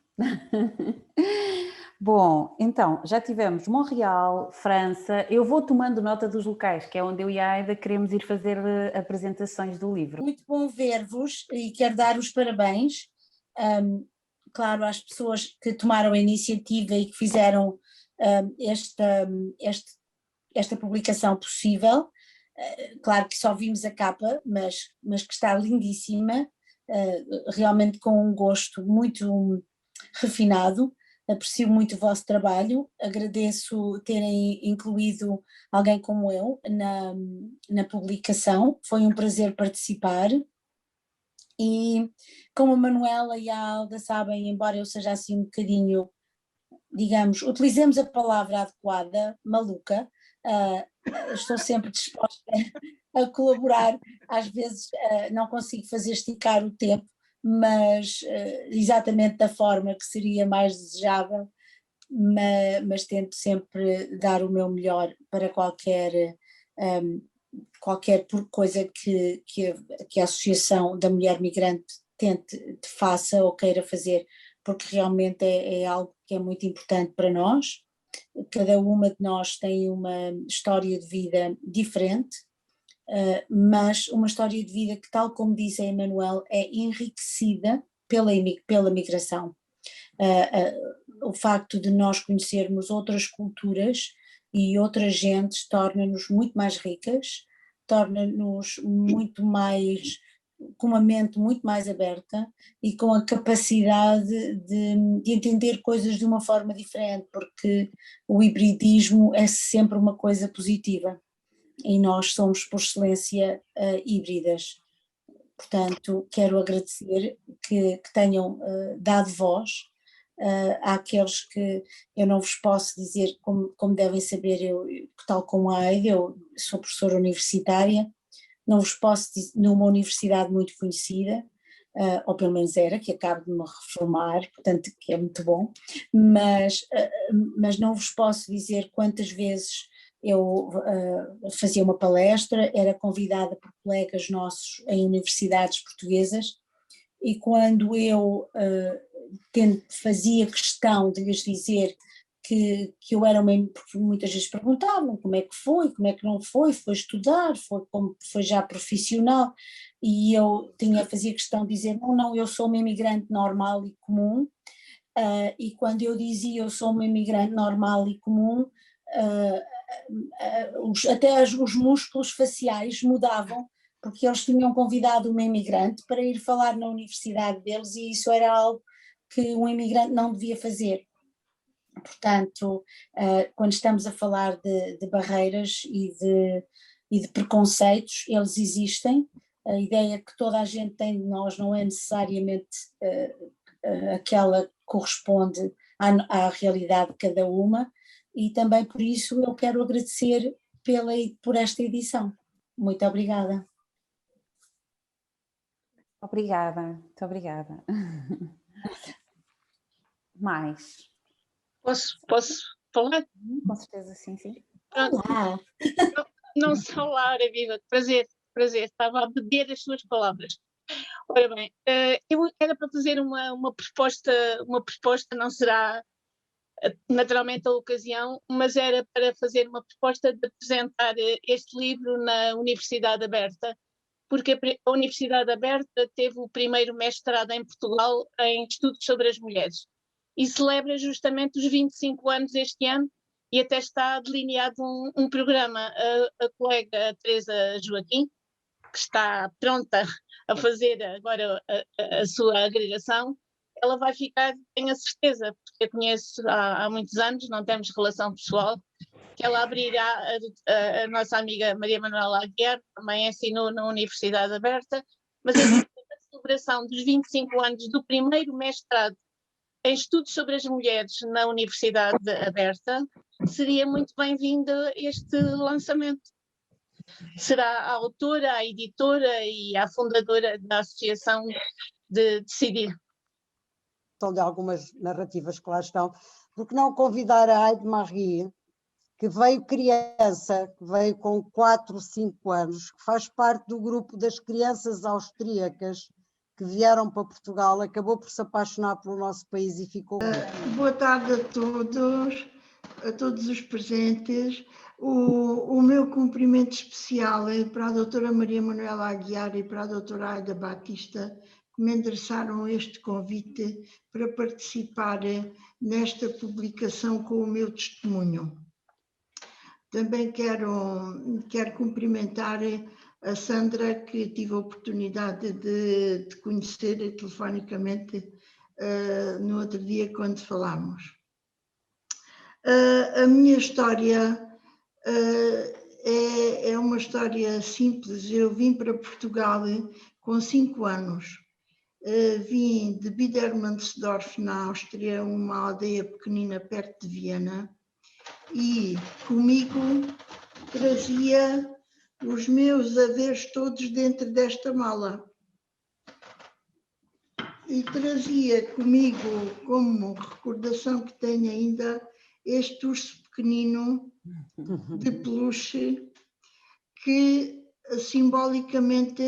Bom, então, já tivemos Montreal, França. Eu vou tomando nota dos locais, que é onde eu e a Aida queremos ir fazer apresentações do livro. Muito bom ver-vos, e quero dar os parabéns, claro, às pessoas que tomaram a iniciativa e que fizeram esta publicação possível. Claro que só vimos a capa, mas que está lindíssima, realmente com um gosto muito refinado. Aprecio muito o vosso trabalho, agradeço terem incluído alguém como eu na publicação, foi um prazer participar. E como a Manuela e a Alda sabem, embora eu seja assim um bocadinho digamos, utilizemos a palavra adequada, maluca. Estou sempre disposta a colaborar, às vezes não consigo fazer esticar o tempo, mas exatamente da forma que seria mais desejável, mas tento sempre dar o meu melhor para qualquer coisa que a Associação da Mulher Migrante faça ou queira fazer, porque realmente é algo que é muito importante para nós. Cada uma de nós tem uma história de vida diferente, mas uma história de vida que, tal como diz a Emanuel, é enriquecida pela migração. O facto de nós conhecermos outras culturas e outras gentes torna-nos muito mais ricas, torna-nos muito mais, com uma mente muito mais aberta e com a capacidade de entender coisas de uma forma diferente, porque o hibridismo é sempre uma coisa positiva e nós somos por excelência híbridas. Portanto, quero agradecer que tenham dado voz àqueles que eu não vos posso dizer, como devem saber, eu, tal como a Aida, eu sou professora universitária, não vos posso dizer, numa universidade muito conhecida, ou pelo menos era, que acabo de me reformar, portanto que é muito bom, mas não vos posso dizer quantas vezes eu fazia uma palestra, era convidada por colegas nossos em universidades portuguesas, e quando eu fazia questão de lhes dizer que eu era porque muitas vezes perguntavam como é que foi, como é que não foi estudar, foi já profissional, e eu fazia questão de dizer, não, eu sou uma imigrante normal e comum, e quando eu dizia eu sou uma imigrante normal e comum, até os músculos faciais mudavam, porque eles tinham convidado uma imigrante para ir falar na universidade deles, e isso era algo que um imigrante não devia fazer. Portanto, quando estamos a falar de barreiras e de preconceitos, eles existem. A ideia que toda a gente tem de nós não é necessariamente aquela que corresponde à realidade de cada uma, e também por isso eu quero agradecer por esta edição. Muito obrigada. Obrigada, muito obrigada. Mais? Posso falar? Com certeza, sim. Olá! Não só Laura, viva, prazer, estava a beber as suas palavras. Ora bem, eu era para fazer uma proposta, não será naturalmente a ocasião, mas era para fazer uma proposta de apresentar este livro na Universidade Aberta, porque a Universidade Aberta teve o primeiro mestrado em Portugal em estudos sobre as mulheres e celebra justamente os 25 anos este ano, e até está delineado um programa. A colega Teresa Joaquim, que está pronta a fazer agora a sua agregação, ela vai ficar, tenho a certeza, porque eu conheço há muitos anos, não temos relação pessoal, que ela abrirá, a nossa amiga Maria Manuela Aguiar também ensinou na Universidade Aberta, mas a celebração dos 25 anos do primeiro mestrado em estudos sobre as mulheres na Universidade Aberta, seria muito bem-vindo este lançamento. Será a autora, a editora e a fundadora da Associação de Decidir. De algumas narrativas que lá estão, porque não convidar a Aide Marie, que veio criança, que veio com 4, 5 anos, que faz parte do grupo das crianças austríacas que vieram para Portugal, acabou por se apaixonar pelo nosso país e ficou... Boa tarde a todos os presentes. O meu cumprimento especial é para a doutora Maria Manuela Aguiar e para a doutora Aida Batista, que me endereçaram este convite para participar nesta publicação com o meu testemunho. Também quero cumprimentar a Sandra, que tive a oportunidade de conhecer telefonicamente no outro dia quando falámos. A minha história é uma história simples. Eu vim para Portugal com 5 anos. vim de Biedermannsdorf, na Áustria, uma aldeia pequenina perto de Viena, e comigo trazia os meus haveres todos dentro desta mala. E trazia comigo, como recordação que tenho ainda, este urso pequenino de peluche que simbolicamente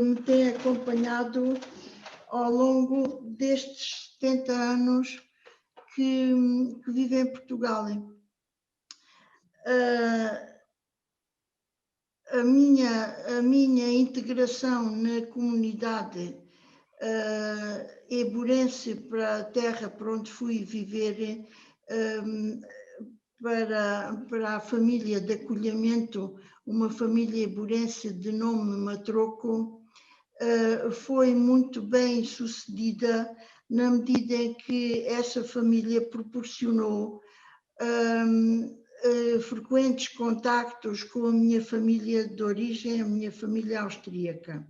me tem acompanhado ao longo destes 70 anos que vivo em Portugal. A minha integração na comunidade eburense, para a terra para onde fui viver, para a família de acolhimento, uma família eburense de nome Matroco, foi muito bem sucedida na medida em que essa família proporcionou frequentes contactos com a minha família de origem, a minha família austríaca.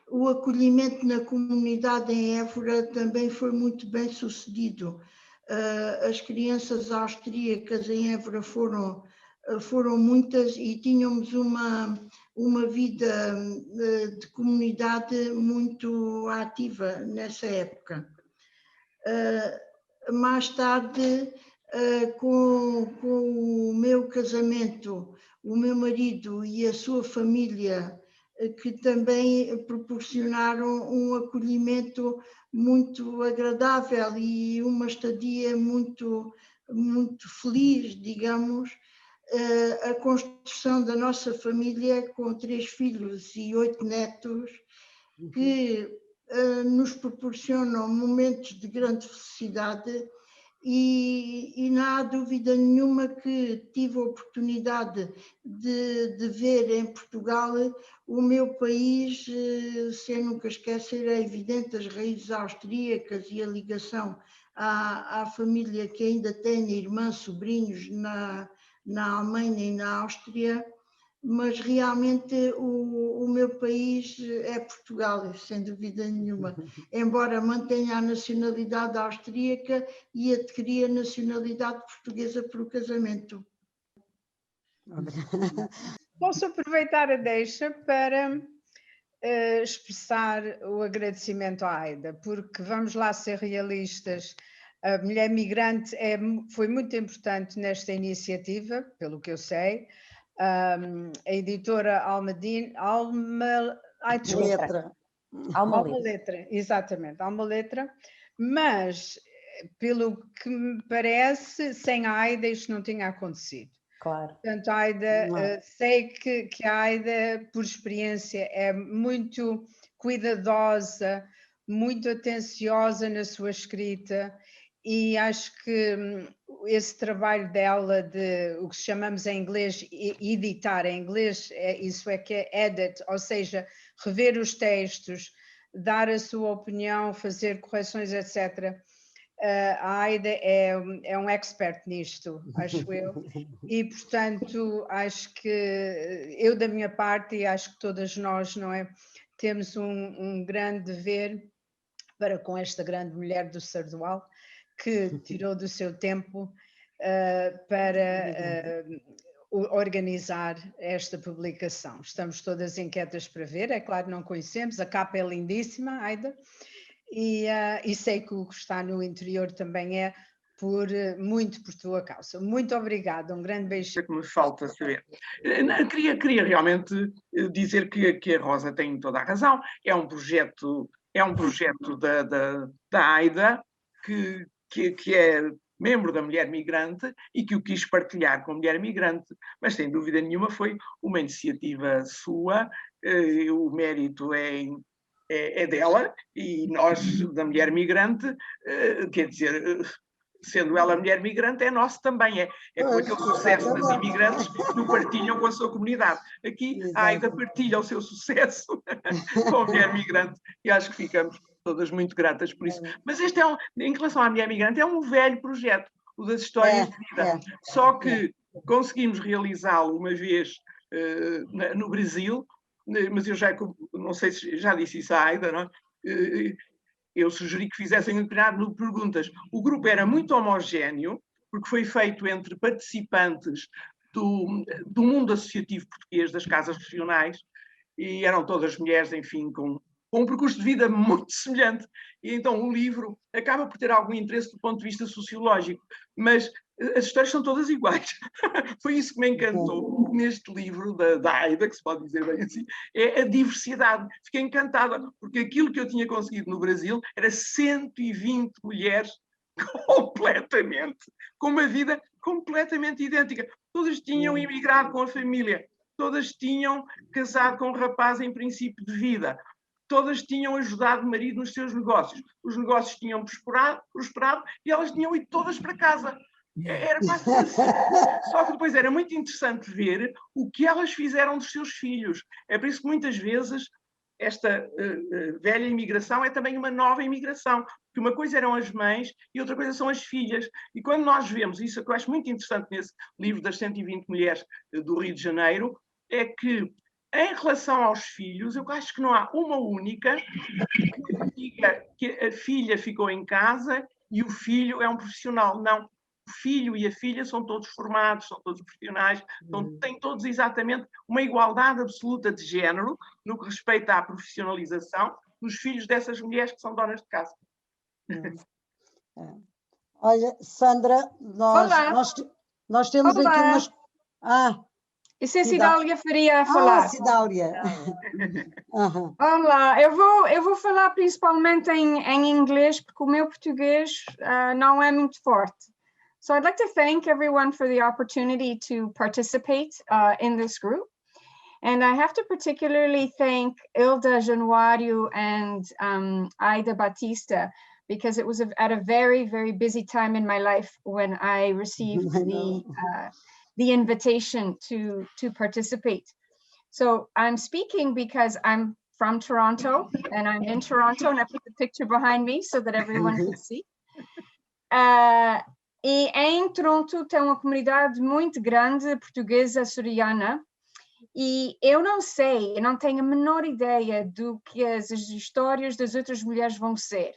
O acolhimento na comunidade em Évora também foi muito bem sucedido. As crianças austríacas em Évora foram muitas e tínhamos uma vida de comunidade muito ativa nessa época. Mais tarde, com o meu casamento, o meu marido e a sua família, que também proporcionaram um acolhimento muito agradável e uma estadia muito feliz, digamos, a construção da nossa família com 3 filhos e 8 netos, que nos proporcionam momentos de grande felicidade. E não há dúvida nenhuma que tive a oportunidade de ver em Portugal o meu país, sem nunca esquecer, é evidente, as raízes austríacas e a ligação à família que ainda tem irmãs, sobrinhos na Alemanha e na Áustria, mas realmente o meu país é Portugal, sem dúvida nenhuma, embora mantenha a nacionalidade austríaca e adquiri a nacionalidade portuguesa por casamento. Posso aproveitar a deixa para expressar o agradecimento à Aida, porque vamos lá ser realistas, a mulher migrante foi muito importante nesta iniciativa, pelo que eu sei. A editora Alma Letra, exatamente, Alma Letra, mas pelo que me parece, sem a Aida isto não tinha acontecido. Claro. Portanto, a Aida, sei que a Aida, por experiência, é muito cuidadosa, muito atenciosa na sua escrita, e acho que esse trabalho dela de o que chamamos em inglês editar, em inglês isso é que é edit, ou seja, rever os textos, dar a sua opinião, fazer correções, etc. A Aida é um expert nisto, acho eu, e portanto acho que eu da minha parte, e acho que todas nós, não é, temos um grande dever para com esta grande mulher do Sardual, que tirou do seu tempo para organizar esta publicação. Estamos todas inquietas para ver, é claro, não conhecemos, a capa é lindíssima, Aida, e sei que o que está no interior também é muito por tua causa. Muito obrigada, um grande beijo. Que me falta saber. Queria realmente dizer que a Rosa tem toda a razão, é um projeto da Aida, que é membro da Mulher Migrante e que o quis partilhar com a Mulher Migrante, mas sem dúvida nenhuma foi uma iniciativa sua, o mérito é dela, e nós da Mulher Migrante, quer dizer, sendo ela mulher migrante, é nosso também, é com aquele sucesso das imigrantes que o partilham com a sua comunidade. Aqui a Aida partilha o seu sucesso com a Mulher Migrante e acho que ficamos todas muito gratas por isso. Mas este em relação à Mulher Migrante, é um velho projeto, o das histórias de vida. Só que conseguimos realizá-lo uma vez no Brasil, mas eu já, não sei se já disse isso à Aida, não é? Eu sugeri que fizessem um determinado de perguntas. O grupo era muito homogéneo, porque foi feito entre participantes do mundo associativo português, das casas regionais, e eram todas mulheres, enfim, com um percurso de vida muito semelhante. E então o livro acaba por ter algum interesse do ponto de vista sociológico, mas as histórias são todas iguais. Foi isso que me encantou neste livro da Aida, que se pode dizer bem assim, é a diversidade. Fiquei encantada, porque aquilo que eu tinha conseguido no Brasil era 120 mulheres completamente, com uma vida completamente idêntica. Todas tinham imigrado com a família, todas tinham casado com um rapaz em princípio de vida, todas tinham ajudado o marido nos seus negócios. Os negócios tinham prosperado e elas tinham ido todas para casa. Era quase assim. Só que depois era muito interessante ver o que elas fizeram dos seus filhos. É por isso que muitas vezes esta velha imigração é também uma nova imigração, porque uma coisa eram as mães e outra coisa são as filhas. E quando nós vemos isso, que eu acho muito interessante nesse livro das 120 mulheres do Rio de Janeiro, é que em relação aos filhos, eu acho que não há uma única que diga que a filha ficou em casa e o filho é um profissional. Não. O filho e a filha são todos formados, são todos profissionais, têm todos exatamente uma igualdade absoluta de género no que respeita à profissionalização dos filhos dessas mulheres que são donas de casa. Olha, Sandra, nós temos aqui umas... Isso é Cidália Faria a falar. Cidália. Vamos lá, eu vou falar principalmente em inglês, porque o meu português não é muito forte. So I'd like to thank everyone for the opportunity to participate in this group. And I have to particularly thank Ilda Januario and Aida Batista, because it was at a very, very busy time in my life when I received the invitation to participate. So I'm speaking because I'm from Toronto and I'm in Toronto, and I put the picture behind me so that everyone can see. E em Toronto tem uma comunidade muito grande portuguesa açoriana, e eu não sei, eu não tenho a menor ideia do que as histórias das outras mulheres vão ser,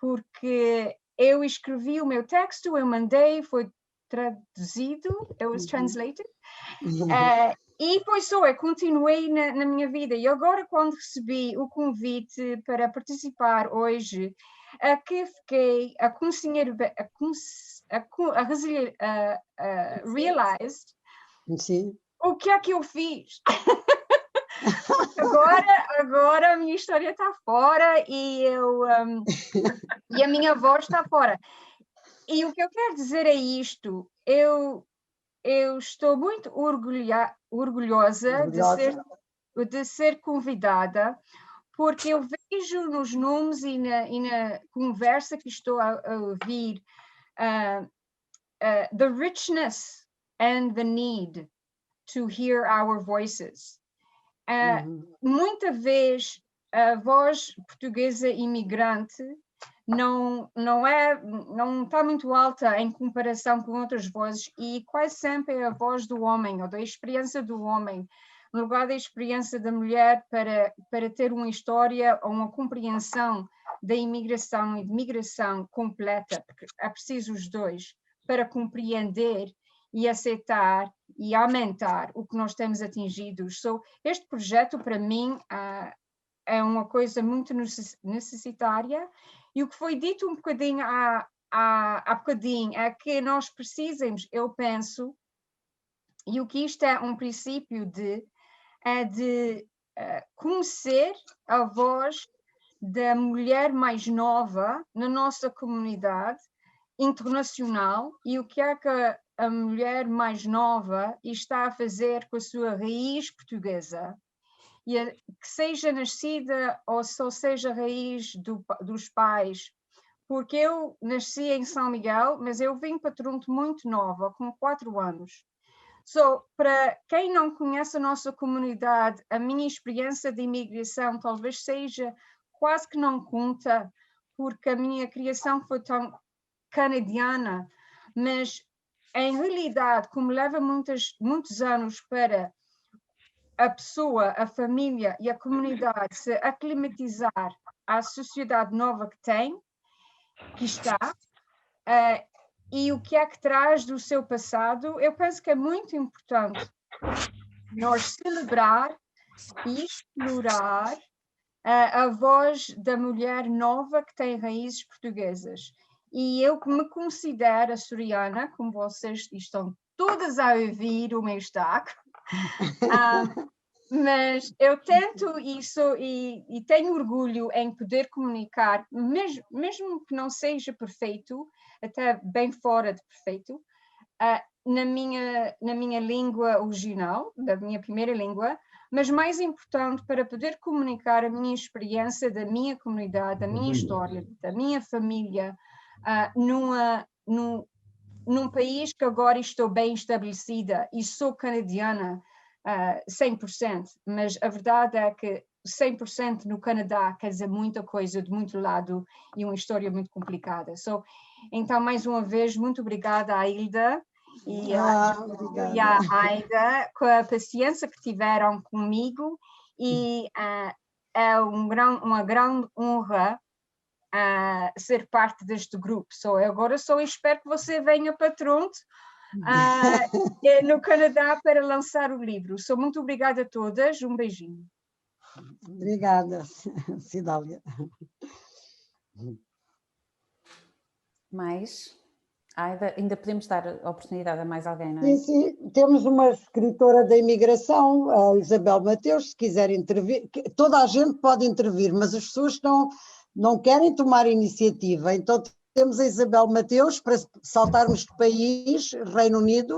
porque eu escrevi o meu texto, eu mandei, foi traduzido, it was translated, e depois eu continuei na minha vida. E agora, quando recebi o convite para participar hoje, que fiquei a conhecer, realized o que é que eu fiz. agora a minha história está fora e a minha voz está fora. E o que eu quero dizer é isto: eu estou muito orgulhosa de ser convidada, porque eu vejo nos nomes e na conversa que estou a ouvir the richness and the need to hear our voices. Muita vez a voz portuguesa imigrante não está muito alta em comparação com outras vozes, e quase sempre é a voz do homem ou da experiência do homem, no lugar da experiência da mulher, para ter uma história ou uma compreensão da imigração e de migração completa, porque é preciso os dois para compreender e aceitar e aumentar o que nós temos atingido. Este projeto, para mim, é uma coisa muito necessitária, e o que foi dito um bocadinho há bocadinho é que nós precisamos, eu penso, e o que isto é um princípio de conhecer a voz da mulher mais nova na nossa comunidade internacional, e o que é que a mulher mais nova está a fazer com a sua raiz portuguesa, e que seja nascida ou só seja raiz dos pais, porque eu nasci em São Miguel, mas eu vim para Toronto muito nova, com 4 anos. Para quem não conhece a nossa comunidade, a minha experiência de imigração talvez seja quase que não conta, porque a minha criação foi tão canadiana, mas em realidade, como leva muitos anos para a pessoa, a família e a comunidade se aclimatizar à sociedade nova que está, e o que é que traz do seu passado, eu penso que é muito importante nós celebrar e explorar a voz da mulher nova que tem raízes portuguesas. E eu me considero açoriana, como vocês estão todas a ouvir o meu destaque, mas eu tento isso e tenho orgulho em poder comunicar, mesmo que não seja perfeito, até bem fora de perfeito, na minha língua original, da minha primeira língua, mas mais importante para poder comunicar a minha experiência da minha comunidade, da minha história, da minha família, num país que agora estou bem estabelecida e sou canadiana 100%, mas a verdade é que 100% no Canadá quer dizer muita coisa de muito lado e uma história muito complicada. Então, mais uma vez, muito obrigada à Hilda e à Aida, com a paciência que tiveram comigo, e é uma grande honra ser parte deste grupo. Agora só espero que você venha para Toronto, no Canadá, para lançar o livro. Muito obrigada a todas, um beijinho. Obrigada, Cidália. Mais? Ainda podemos dar oportunidade a mais alguém, não é? Sim, sim. Temos uma escritora da imigração, a Isabel Mateus, se quiser intervir. Toda a gente pode intervir, mas as pessoas não querem tomar iniciativa. Então temos a Isabel Mateus para saltarmos de país, Reino Unido.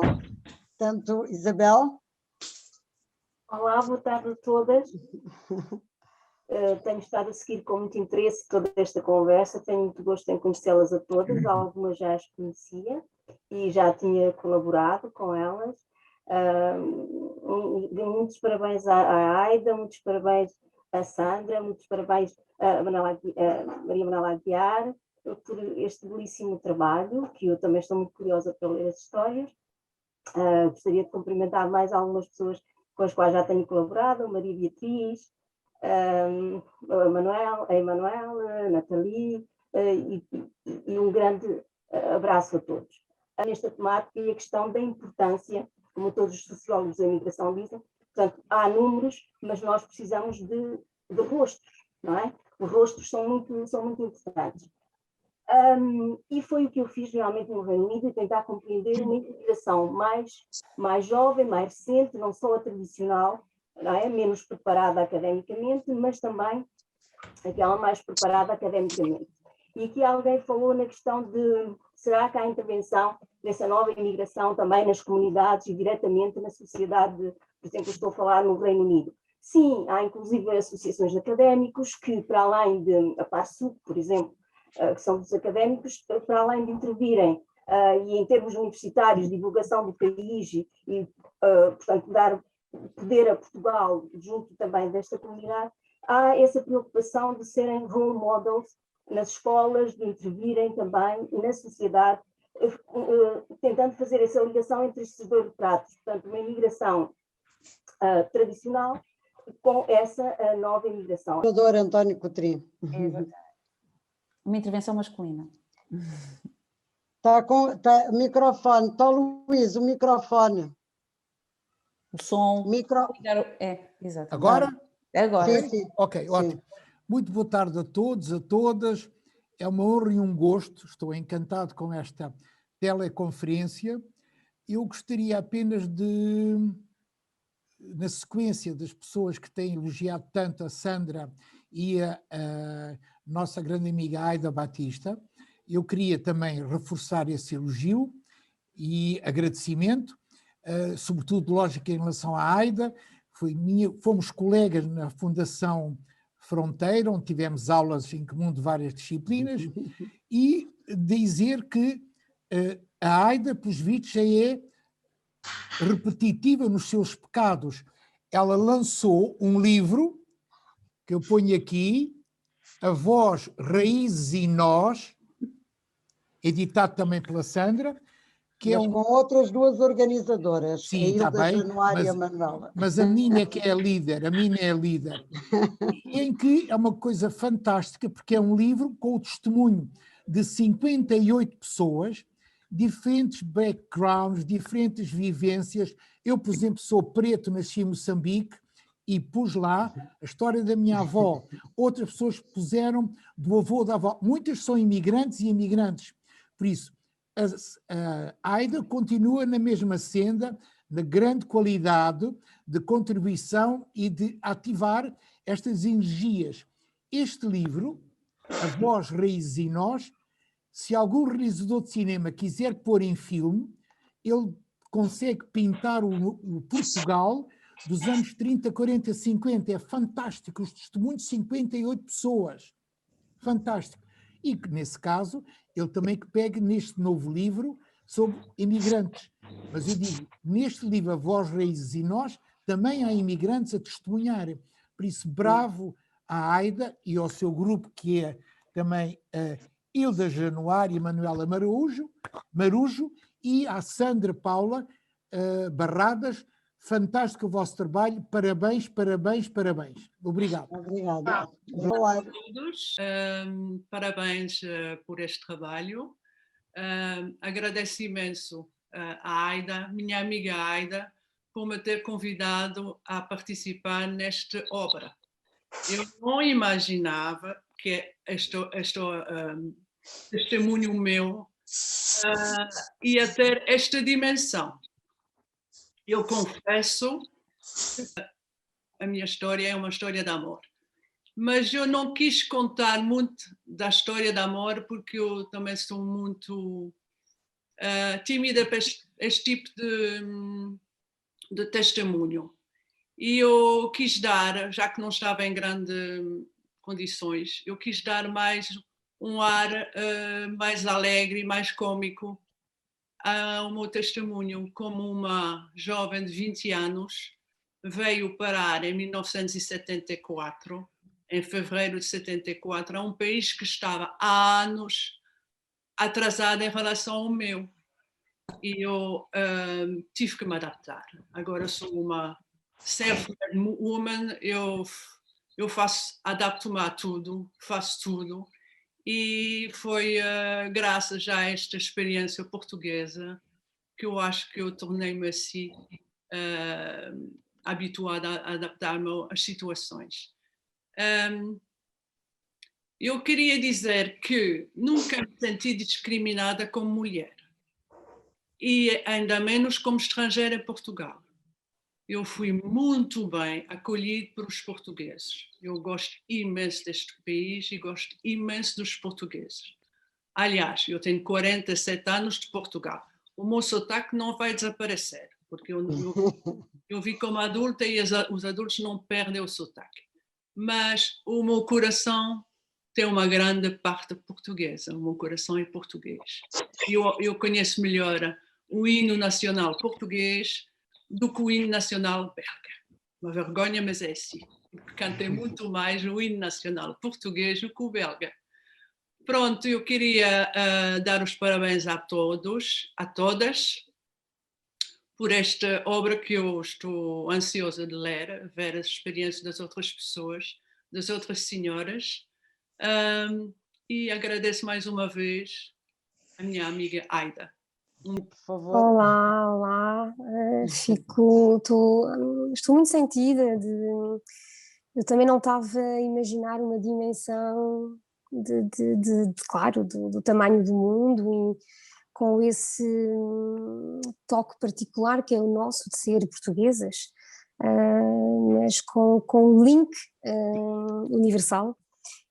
Portanto, Isabel. Olá, boa tarde a todas. Tenho estado a seguir com muito interesse toda esta conversa, tenho muito gosto em conhecê-las a todas, algumas já as conhecia e já tinha colaborado com elas. Muitos parabéns à Aida, muitos parabéns à Sandra, muitos parabéns à Maria Manuela Aguiar por este belíssimo trabalho, que eu também estou muito curiosa para ler as histórias. Gostaria de cumprimentar mais algumas pessoas com as quais já tenho colaborado, a Maria Beatriz, a Emanuela, a Nathalie, e um grande abraço a todos. Nesta temática e a questão da importância, como todos os sociólogos da imigração dizem, portanto, há números, mas nós precisamos de rostos, não é? Os rostos são muito importantes. E foi o que eu fiz realmente no Reino Unido, tentar compreender uma imigração mais jovem, mais recente, não só a tradicional, não é? Menos preparada academicamente, mas também aquela mais preparada academicamente. E aqui alguém falou na questão de, será que há intervenção dessa nova imigração também nas comunidades e diretamente na sociedade, por exemplo, estou a falar no Reino Unido. Sim, há inclusive associações de académicos que, para além de, a PASSUC, por exemplo, que são dos académicos, para além de intervirem e em termos universitários, divulgação do país e portanto, dar poder a Portugal junto também desta comunidade, há essa preocupação de serem role models nas escolas, de intervirem também na sociedade, tentando fazer essa ligação entre estes dois retratos, portanto, uma imigração tradicional com essa nova imigração. Doutor António Coutrinho. Uma intervenção masculina. Está microfone, está Luís, o microfone. O som. Exato. Agora? Agora. Sim. Ok, sim. ótimo. Muito boa tarde a todos, a todas. É uma honra e um gosto, estou encantado com esta teleconferência. Eu gostaria apenas de, na sequência das pessoas que têm elogiado tanto a Sandra e a nossa grande amiga Aida Batista, eu queria também reforçar esse elogio e agradecimento, sobretudo, lógico, em relação à Aida. Fomos colegas na Fundação Fronteira, onde tivemos aulas em comum de várias disciplinas, e dizer que a Aida, pelos vistos, já é repetitiva nos seus pecados. Ela lançou um livro, que eu ponho aqui, A Voz, Raízes e Nós, editado também pela Sandra, que mas é com outras duas organizadoras, Sim, a está Hilda bem, Januário e a Manuela. mas a menina é que é a líder, a menina é a líder. Em que é uma coisa fantástica, porque é um livro com o testemunho de 58 pessoas, diferentes backgrounds, diferentes vivências. Eu, por exemplo, sou preto, nasci em Moçambique, e pus lá a história da minha avó. Outras pessoas puseram do avô da avó. Muitas são imigrantes e imigrantes. Por isso, a Aida continua na mesma senda, na grande qualidade de contribuição e de ativar estas energias. Este livro, A Voz, Raízes e Nós, se algum realizador de cinema quiser pôr em filme, ele consegue pintar o Portugal dos anos 30, 40, 50. É fantástico, os testemunhos de 58 pessoas. Fantástico. E que, nesse caso, ele também que pegue neste novo livro sobre imigrantes. Mas eu digo, neste livro, A Voz, Raízes e Nós, também há imigrantes a testemunharem. Por isso, bravo à Aida e ao seu grupo, que é também a Hilda Januário e Manuela Marujo, e à Sandra Paula Barradas. Fantástico o vosso trabalho, parabéns, parabéns, parabéns. Obrigado. Obrigada. Olá a todos, parabéns por este trabalho. Agradeço imenso à Aida, minha amiga Aida, por me ter convidado a participar nesta obra. Eu não imaginava que este testemunho meu ia ter esta dimensão. Eu confesso que a minha história é uma história de amor, mas eu não quis contar muito da história de amor porque eu também sou muito tímida para este tipo de testemunho. E eu quis dar, já que não estava em grandes condições, eu quis dar mais um ar mais alegre, mais cômico ao meu testemunho. Como uma jovem de 20 anos veio parar em 1974, em fevereiro de 74, a um país que estava há anos atrasado em relação ao meu. E eu tive que me adaptar. Agora sou uma self-made woman, eu adapto-me a tudo, faço tudo. E foi graças a esta experiência portuguesa que eu acho que eu tornei-me assim habituada a adaptar-me às situações. Eu queria dizer que nunca me senti discriminada como mulher e ainda menos como estrangeira em Portugal. Eu fui muito bem acolhida pelos portugueses. Eu gosto imenso deste país e gosto imenso dos portugueses. Aliás, eu tenho 47 anos de Portugal. O meu sotaque não vai desaparecer, porque eu vi como adulta e os adultos não perdem o sotaque. Mas o meu coração tem uma grande parte portuguesa. O meu coração é português. Eu conheço melhor o hino nacional português do que o hino nacional belga. Uma vergonha, mas é assim. Cantei muito mais o hino nacional português do que o belga. Pronto, eu queria dar os parabéns a todos, a todas, por esta obra que eu estou ansiosa de ler, ver as experiências das outras pessoas, das outras senhoras. E agradeço mais uma vez a minha amiga Aida. Por favor. Olá. Estou muito sentida. Eu também não estava a imaginar uma dimensão claro, do tamanho do mundo e com esse toque particular que é o nosso de ser portuguesas, mas com um link universal.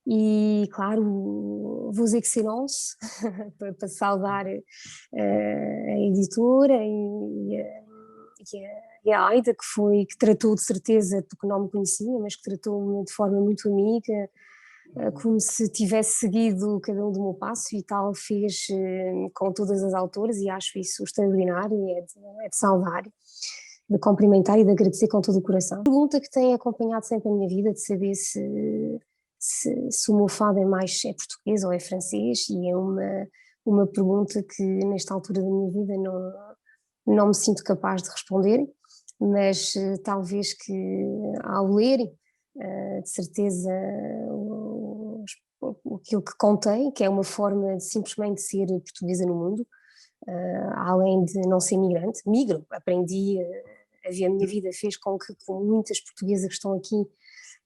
E, claro, Vos Excellences, para saudar a editora e a Aida, que tratou de certeza, porque não me conhecia, mas que tratou-me de forma muito amiga, como se tivesse seguido cada um do meu passo e tal, fez com todas as autoras, e acho isso extraordinário e é de saudar, de cumprimentar e de agradecer com todo o coração. A pergunta que tem acompanhado sempre a minha vida, de saber se o meu fado é português ou é francês, e é uma uma pergunta que nesta altura da minha vida não me sinto capaz de responder, mas talvez que ao ler, de certeza, aquilo que contém, que é uma forma de simplesmente ser portuguesa no mundo, além de não ser migrante, migro, aprendi, a minha vida fez com que com muitas portuguesas que estão aqui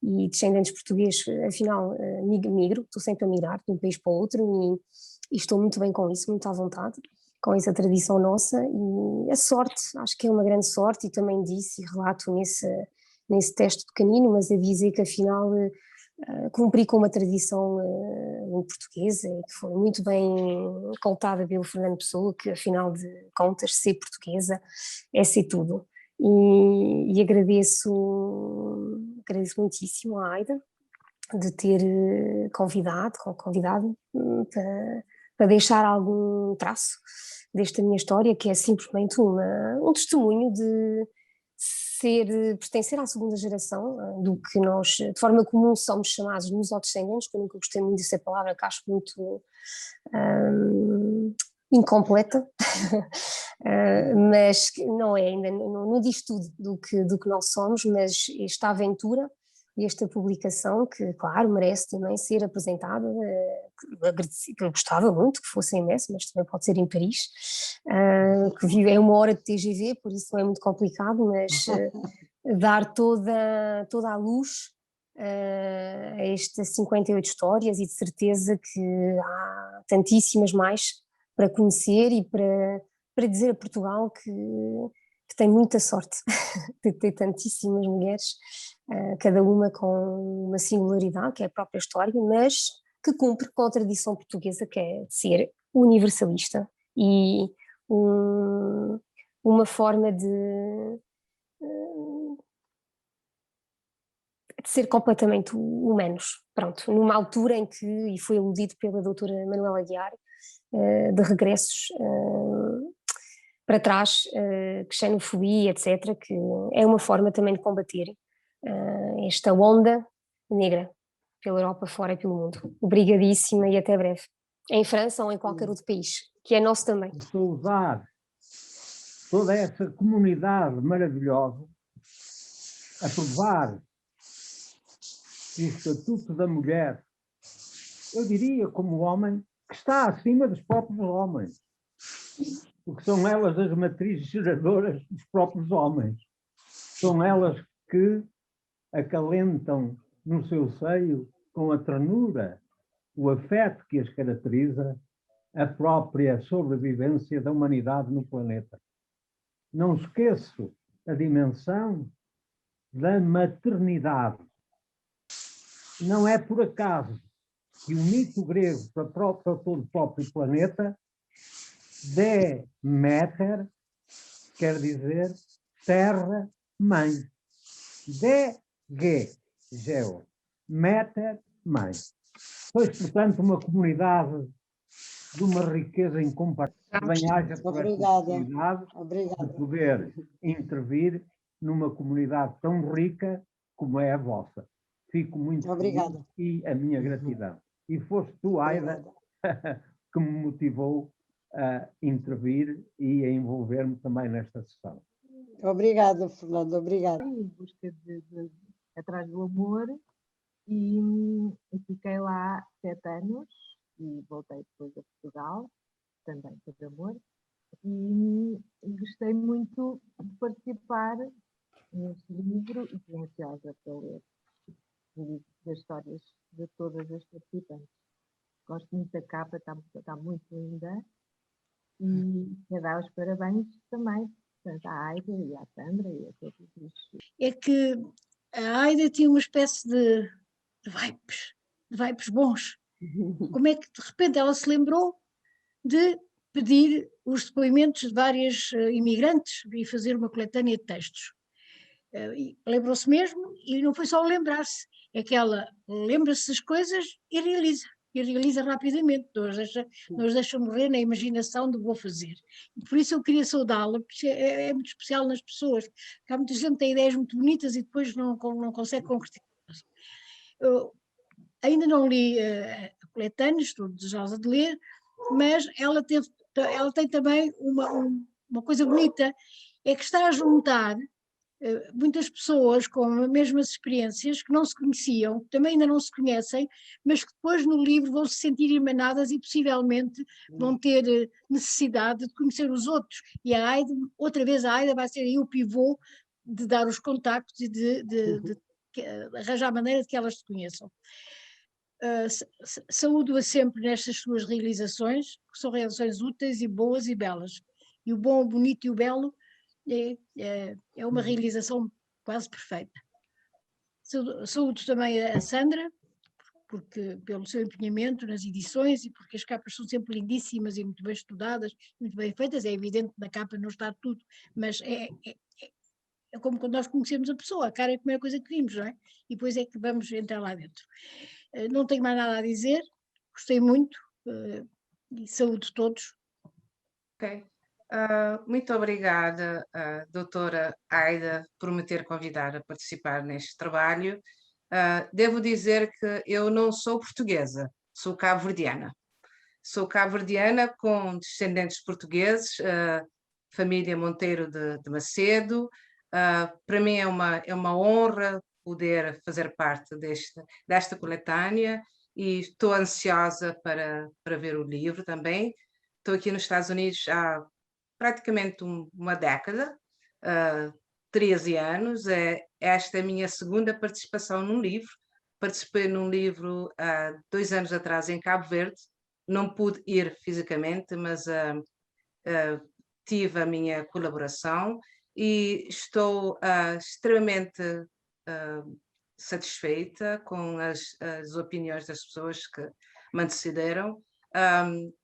e descendentes portugueses, afinal, migro, estou sempre a migrar de um país para o outro e estou muito bem com isso, muito à vontade, com essa tradição nossa, e a sorte, acho que é uma grande sorte, e também disse e relato nesse texto pequenino, mas a dizer que afinal cumpri com uma tradição portuguesa, que foi muito bem contada pelo Fernando Pessoa, que afinal de contas ser portuguesa é ser tudo. E agradeço muitíssimo à Aida de ter convidado para deixar algum traço desta minha história, que é simplesmente um testemunho de pertencer à segunda geração, do que nós, de forma comum, somos chamados lusodescendentes, que eu nunca gostei muito dessa palavra, que acho muito incompleta, mas não é, ainda não diz tudo do que nós somos, mas esta aventura e esta publicação, que claro merece também ser apresentada, que eu gostava muito que fosse em Metz, mas também pode ser em Paris, que é 1 hora de TGV, por isso não é muito complicado, mas dar toda a luz a estas 58 histórias, e de certeza que há tantíssimas mais para conhecer e para dizer a Portugal que tem muita sorte de ter tantíssimas mulheres, cada uma com uma singularidade, que é a própria história, mas que cumpre com a tradição portuguesa, que é de ser universalista e uma forma de ser completamente humanos. Pronto, numa altura em que, e foi aludido pela doutora Manuela Aguiar, de regressos para trás, xenofobia, etc., que é uma forma também de combater esta onda negra pela Europa fora e pelo mundo. Obrigadíssima e até breve. Em França ou em qualquer outro país, que é nosso também. Saudar toda essa comunidade maravilhosa, aprovar o Estatuto da Mulher, eu diria como homem, que está acima dos próprios homens, porque são elas as matrizes geradoras dos próprios homens, são elas que acalentam no seu seio, com a ternura, o afeto que as caracteriza, a própria sobrevivência da humanidade no planeta. Não esqueço a dimensão da maternidade. Não é por acaso que o mito grego para todo o próprio planeta, Deméter, quer dizer terra-mãe. Geo, Méter, mãe. Pois, portanto, uma comunidade de uma riqueza incomparável, bem-aja por esta oportunidade de poder intervir numa comunidade tão rica como é a vossa. Fico muito feliz e a minha gratidão. E foste tu, Aida, que me motivou a intervir e a envolver-me também nesta sessão. Obrigada, Fernando, obrigada. Em busca atrás do amor, e fiquei lá 7 anos e voltei depois a Portugal, também por amor, e gostei muito de participar neste livro e estou ansiosa para ler o livro das histórias de todas as participantes. Gosto muito da capa, está muito linda, e quero dar os parabéns também, portanto, à Aida e à Sandra e a todos os... É que a Aida tinha uma espécie de vibes bons. Como é que de repente ela se lembrou de pedir os depoimentos de várias imigrantes e fazer uma coletânea de textos? Lembrou-se mesmo, e não foi só lembrar-se, é que ela lembra-se das coisas e realiza rapidamente, não os deixa morrer na imaginação do vou fazer. E por isso eu queria saudá-la, porque é muito especial nas pessoas, porque há muita gente que tem ideias muito bonitas e depois não consegue concretizá-las. Ainda não li a coletânea, estou desejosa de ler, mas ela tem também uma coisa bonita, é que está a juntar muitas pessoas com as mesmas experiências que não se conheciam, também ainda não se conhecem, mas que depois no livro vão se sentir emanadas e possivelmente vão ter necessidade de conhecer os outros. E a Aida, outra vez a Aida vai ser aí o pivô de dar os contactos e de arranjar a maneira de que elas se conheçam. Saúdo-a sempre nestas suas realizações, que são realizações úteis e boas e belas. E o bom, o bonito e o belo é uma realização quase perfeita. Saúdo também a Sandra, porque pelo seu empenhamento nas edições e porque as capas são sempre lindíssimas e muito bem estudadas, muito bem feitas. É evidente que na capa não está tudo, mas é como quando nós conhecemos a pessoa, a cara é a primeira coisa que vimos, não é? E depois é que vamos entrar lá dentro. Não tenho mais nada a dizer, gostei muito e saúdo todos. Ok. Muito obrigada, doutora Aida, por me ter convidado a participar neste trabalho. Devo dizer que eu não sou portuguesa, sou cabo-verdiana. Sou cabo-verdiana com descendentes portugueses, família Monteiro de Macedo. Para mim é uma honra poder fazer parte desta coletânea e estou ansiosa para ver o livro também. Estou aqui nos Estados Unidos há praticamente uma década, 13 anos. Esta é a minha segunda participação num livro. Participei num livro há 2 anos atrás em Cabo Verde. Não pude ir fisicamente, mas tive a minha colaboração e estou extremamente satisfeita com as opiniões das pessoas que me antecederam.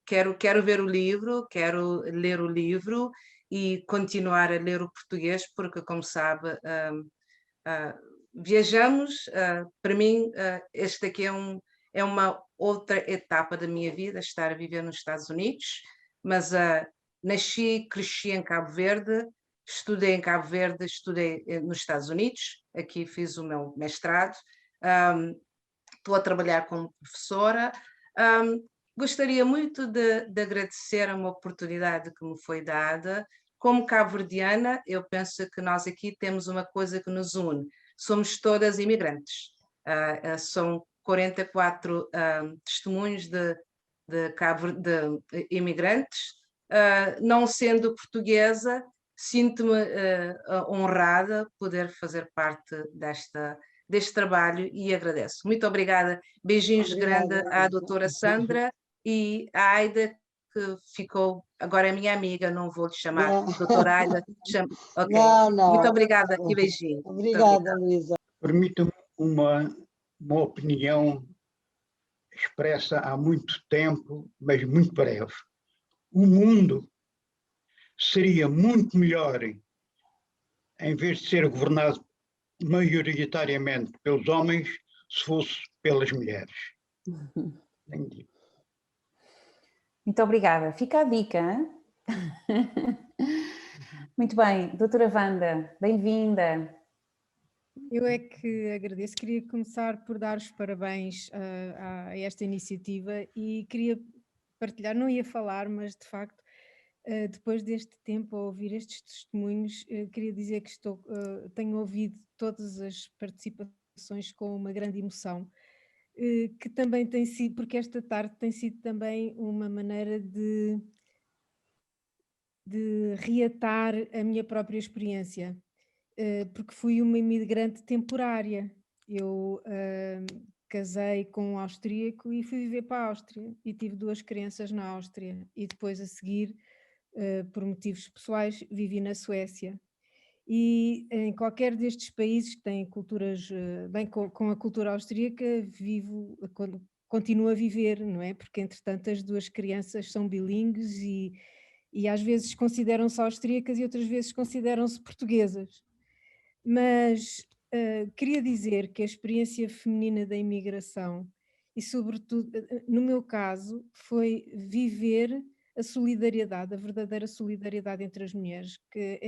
Quero ver o livro, quero ler o livro e continuar a ler o português, porque, como sabe, viajamos. Para mim, este aqui é uma outra etapa da minha vida, estar a viver nos Estados Unidos, mas nasci, cresci em Cabo Verde, estudei em Cabo Verde, estudei nos Estados Unidos, aqui fiz o meu mestrado, estou a trabalhar como professora. Gostaria muito de agradecer a uma oportunidade que me foi dada. Como cabo-verdiana, eu penso que nós aqui temos uma coisa que nos une. Somos todas imigrantes. São 44 testemunhos de imigrantes. Não sendo portuguesa, sinto-me honrada poder fazer parte deste trabalho e agradeço. Muito obrigada. Beijinhos grandes à doutora Sandra e à Aida, que ficou, agora é minha amiga, não vou lhe chamar doutora Aida. Okay. Não. Muito obrigada e beijinho. Obrigada, Luísa. Permita-me uma opinião expressa há muito tempo, mas muito breve. O mundo seria muito melhor, em vez de ser governado maioritariamente pelos homens, se fosse pelas mulheres. Entendi. Muito obrigada. Fica a dica, hein? Muito bem, doutora Wanda, bem-vinda. Eu é que agradeço. Queria começar por dar os parabéns a esta iniciativa e queria partilhar, não ia falar, mas de facto, depois deste tempo a ouvir estes testemunhos, queria dizer que tenho ouvido todas as participações com uma grande emoção, que também tem sido, porque esta tarde tem sido também uma maneira de reatar a minha própria experiência, porque fui uma imigrante temporária. Eu casei com um austríaco e fui viver para a Áustria e tive 2 crianças na Áustria e depois a seguir, por motivos pessoais, vivi na Suécia. E em qualquer destes países que têm culturas, bem com a cultura austríaca, continuo a viver, não é? Porque entretanto as 2 crianças são bilíngues e às vezes consideram-se austríacas e outras vezes consideram-se portuguesas. Mas queria dizer que a experiência feminina da imigração e sobretudo, no meu caso, foi viver a solidariedade, a verdadeira solidariedade entre as mulheres, que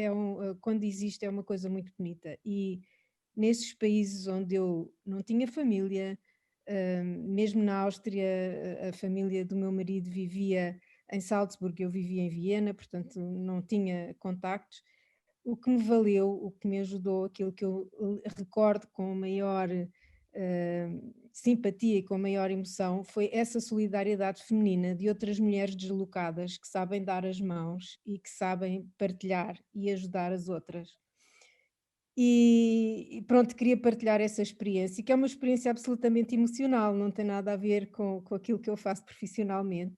quando existe é uma coisa muito bonita. E nesses países onde eu não tinha família, mesmo na Áustria a família do meu marido vivia em Salzburgo, eu vivia em Viena, portanto não tinha contactos. O que me valeu, o que me ajudou, aquilo que eu recordo com maior simpatia e com maior emoção, foi essa solidariedade feminina de outras mulheres deslocadas que sabem dar as mãos e que sabem partilhar e ajudar as outras. E pronto, queria partilhar essa experiência, que é uma experiência absolutamente emocional, não tem nada a ver com aquilo que eu faço profissionalmente.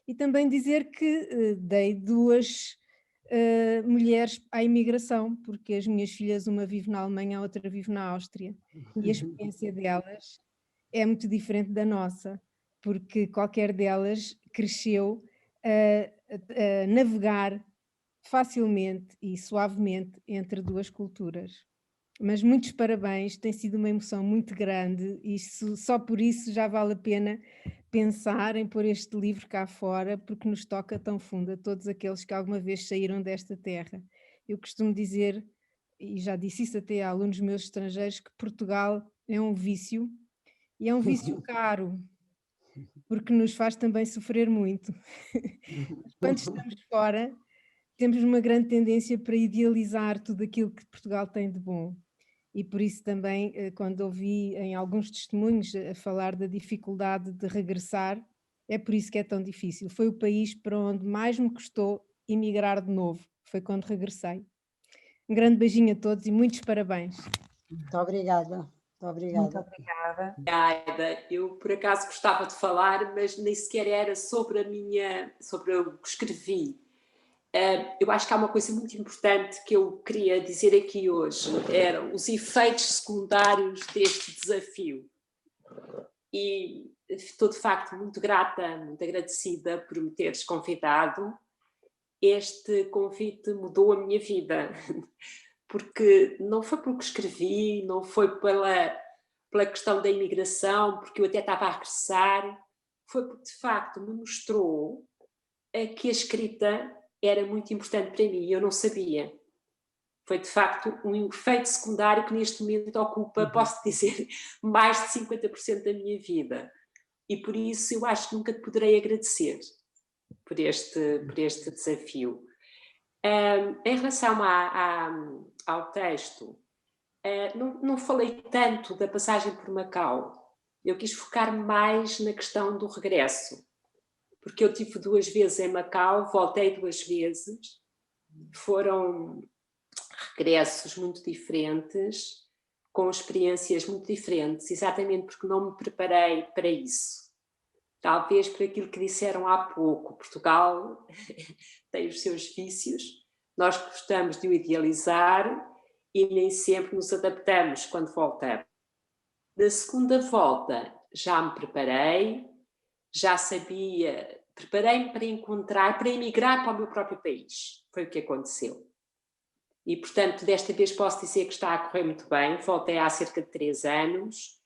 E também dizer que dei 2 mulheres à imigração, porque as minhas filhas, uma vive na Alemanha, a outra vive na Áustria, e a experiência delas é muito diferente da nossa, porque qualquer delas cresceu a navegar facilmente e suavemente entre 2 culturas. Mas muitos parabéns, tem sido uma emoção muito grande e só por isso já vale a pena pensar em pôr este livro cá fora, porque nos toca tão fundo a todos aqueles que alguma vez saíram desta terra. Eu costumo dizer, e já disse isso até a alunos meus estrangeiros, que Portugal é um vício, e é um vício caro, porque nos faz também sofrer muito. Quando estamos fora, temos uma grande tendência para idealizar tudo aquilo que Portugal tem de bom. E por isso também, quando ouvi em alguns testemunhos a falar da dificuldade de regressar, é por isso que é tão difícil. Foi o país para onde mais me custou emigrar de novo, foi quando regressei. Um grande beijinho a todos e muitos parabéns. Muito obrigada. Muito obrigada. Muito obrigada. Aida, eu por acaso gostava de falar, mas nem sequer era sobre o que escrevi. Eu acho que há uma coisa muito importante que eu queria dizer aqui hoje, eram os efeitos secundários deste desafio. E estou de facto muito grata, muito agradecida por me teres convidado. Este convite mudou a minha vida, porque não foi porque escrevi, não foi pela questão da imigração, porque eu até estava a regressar, foi porque de facto me mostrou que a escrita era muito importante para mim e eu não sabia. Foi de facto um efeito secundário que neste momento ocupa, posso dizer, mais de 50% da minha vida. E por isso eu acho que nunca te poderei agradecer por este desafio. Em relação ao texto, não falei tanto da passagem por Macau. Eu quis focar-me mais na questão do regresso. Porque eu tive 2 vezes em Macau, voltei 2 vezes, foram regressos muito diferentes, com experiências muito diferentes, exatamente porque não me preparei para isso. Talvez por aquilo que disseram há pouco, Portugal tem os seus vícios, nós gostamos de o idealizar e nem sempre nos adaptamos quando voltamos. Na segunda volta já me preparei, já sabia, preparei-me para emigrar para o meu próprio país. Foi o que aconteceu. E, portanto, desta vez posso dizer que está a correr muito bem. Voltei há cerca de 3 anos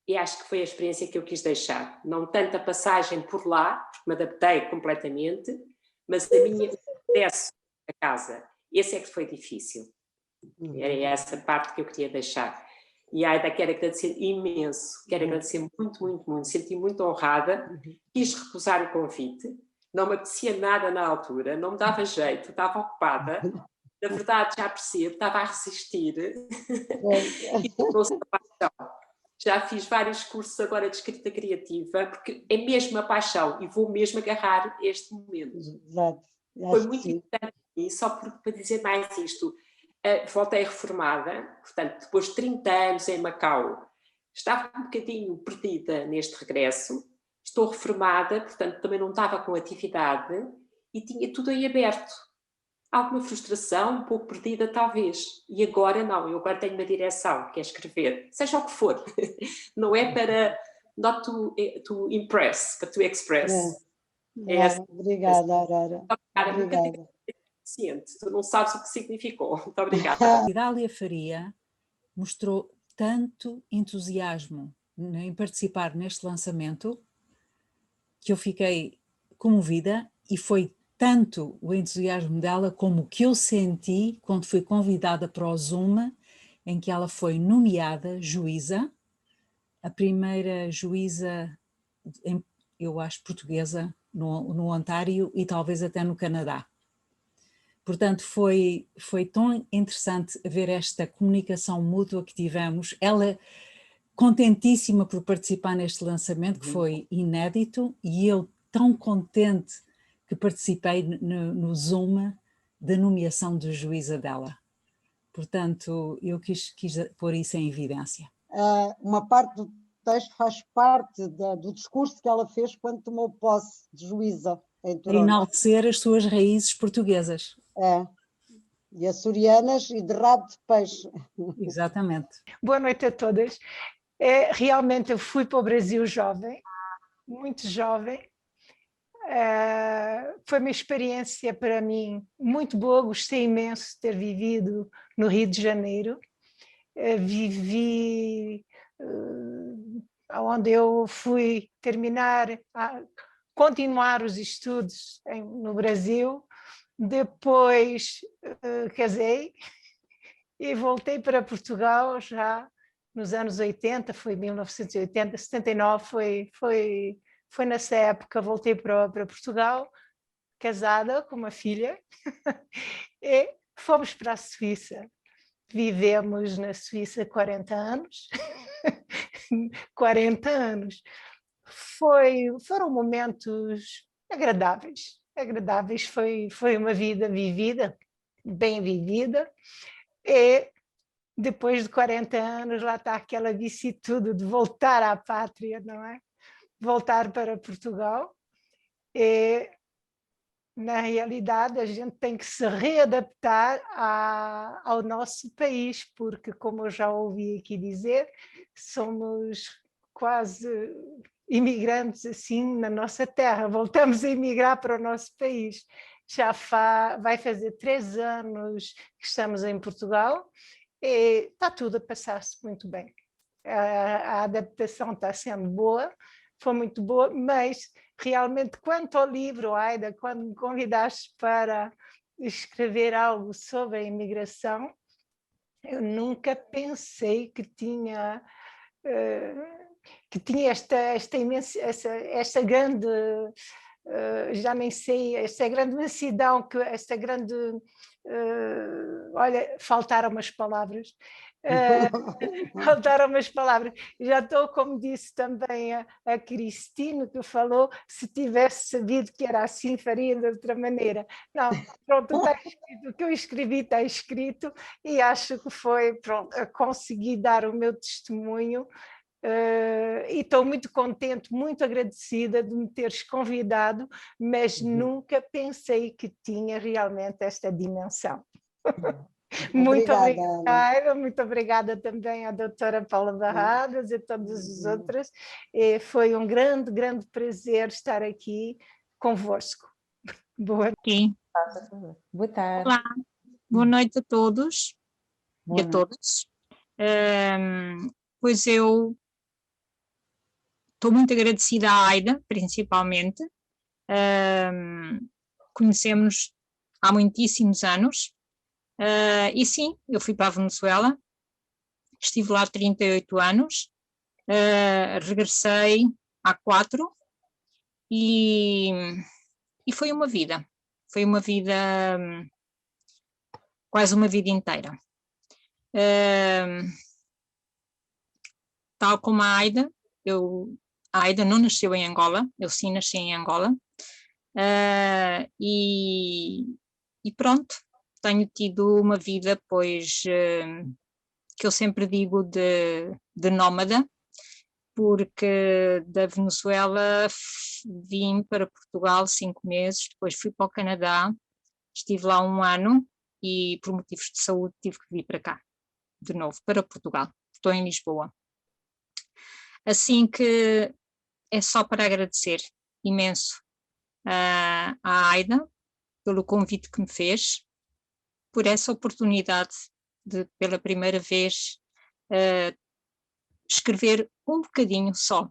e acho que foi a experiência que eu quis deixar. Não tanto a passagem por lá, porque me adaptei completamente, mas a minha regresso a casa. Esse é que foi difícil. Era essa parte que eu queria deixar. E Aida, quero agradecer imenso, quero agradecer muito, muito, muito, senti muito honrada, quis recusar o convite, não me apetecia nada na altura, não me dava jeito, estava ocupada, na verdade já percebo, estava a resistir e tornou-se uma paixão. Já fiz vários cursos agora de escrita criativa, porque é mesmo a paixão e vou mesmo agarrar este momento. Exato. Foi muito importante, e só para dizer mais isto, voltei reformada, portanto, depois de 30 anos em Macau, estava um bocadinho perdida neste regresso, estou reformada, portanto, também não estava com atividade e tinha tudo aí aberto. Alguma frustração, um pouco perdida talvez, e agora não, eu agora tenho uma direção, que é escrever, seja o que for, não é para, not to impress, but to express. Obrigada, Aurora. Obrigada. Tu não sabes o que significou. Muito obrigada. Idália Faria mostrou tanto entusiasmo em participar neste lançamento que eu fiquei comovida e foi tanto o entusiasmo dela como o que eu senti quando fui convidada para o Zoom, em que ela foi nomeada juíza, a primeira juíza, eu acho, portuguesa no Ontário e talvez até no Canadá. Portanto, foi tão interessante ver esta comunicação mútua que tivemos, ela contentíssima por participar neste lançamento, que foi inédito, e eu tão contente que participei no Zoom da nomeação de juíza dela. Portanto, eu quis pôr isso em evidência. Uma parte do texto faz parte do discurso que ela fez quando tomou posse de juíza em Toronto. Enaltecer as suas raízes portuguesas. E açorianas e de rabo de peixe. Exatamente. Boa noite a todas. Realmente eu fui para o Brasil jovem, muito jovem. Foi uma experiência para mim muito boa, gostei imenso de ter vivido no Rio de Janeiro. Vivi onde eu fui continuar os estudos no Brasil. Depois casei e voltei para Portugal já nos anos 80, foi 1980, 79, foi nessa época, voltei para Portugal, casada com uma filha, e fomos para a Suíça. Vivemos na Suíça 40 anos, 40 anos. Foram momentos agradáveis, foi uma vida vivida, bem vivida, e depois de 40 anos lá está aquela vicissitude de voltar à pátria, não é? Voltar para Portugal, e na realidade a gente tem que se readaptar ao nosso país, porque como eu já ouvi aqui dizer, somos quase imigrantes assim na nossa terra, voltamos a emigrar para o nosso país. Vai fazer 3 anos que estamos em Portugal e está tudo a passar-se muito bem. A adaptação está sendo boa, foi muito boa, mas realmente quanto ao livro, Aida, quando me convidaste para escrever algo sobre a imigração, eu nunca pensei que tinha esta grande, já nem sei, esta grande imensidão, esta grande, olha, faltaram umas palavras, já estou, como disse também a Cristina, que falou, se tivesse sabido que era assim, faria de outra maneira. Não, pronto, está escrito, o que eu escrevi está escrito, e acho que foi, pronto, consegui dar o meu testemunho. E estou muito contente, muito agradecida de me teres convidado, mas nunca pensei que tinha realmente esta dimensão. Muito obrigada, muito obrigada também à doutora Paula Barradas e a todas as outras. Foi um grande, grande prazer estar aqui convosco. Boa noite. Boa tarde. Olá, boa noite a todos e a todas. Pois eu estou muito agradecida à Aida, principalmente. Conhecemos-nos há muitíssimos anos. E sim, eu fui para a Venezuela, estive lá 38 anos, regressei há 4 e foi uma vida quase uma vida inteira. Tal como a Aida não nasceu em Angola, eu sim nasci em Angola, e pronto, tenho tido uma vida, pois, que eu sempre digo de nómada, porque da Venezuela vim para Portugal 5 meses, depois fui para o Canadá, estive lá 1 ano e por motivos de saúde tive que vir para cá, de novo, para Portugal. Estou em Lisboa. Assim que é só para agradecer imenso à Aida pelo convite que me fez, por essa oportunidade de, pela primeira vez, escrever um bocadinho só,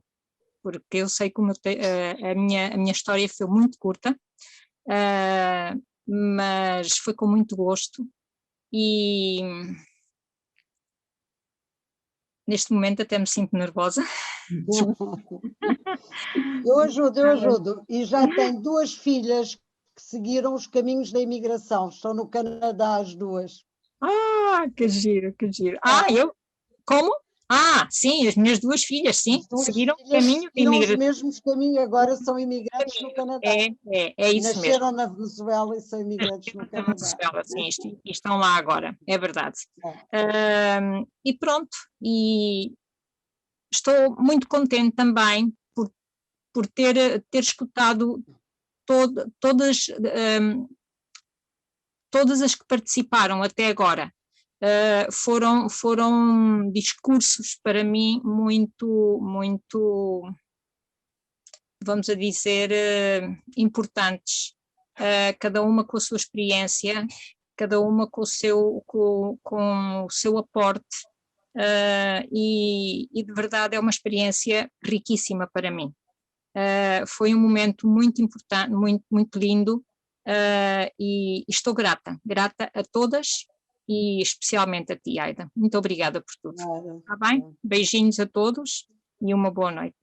porque eu sei que a minha história foi muito curta, mas foi com muito gosto e neste momento até me sinto nervosa, Eu ajudo. E já tenho 2 filhas que seguiram os caminhos da imigração, estão no Canadá as 2. Ah, que giro, que giro. Ah, como? Ah, sim, as minhas 2 filhas, sim, seguiram o caminho de Seguiram os imigração. mesmos caminhos, agora são imigrantes no Canadá. É isso mesmo. Nasceram na Venezuela e são imigrantes no Canadá. Venezuela, sim, e estão lá agora, é verdade. E pronto, e estou muito contente também por ter escutado todas as que participaram até agora. Foram discursos para mim muito, vamos a dizer, importantes, cada uma com a sua experiência, cada uma com o seu aporte, e de verdade é uma experiência riquíssima para mim. Foi um momento muito importante, muito lindo, e estou grata a todas e especialmente a ti, Aida. Muito obrigada por tudo. Está bem? Beijinhos a todos e uma boa noite.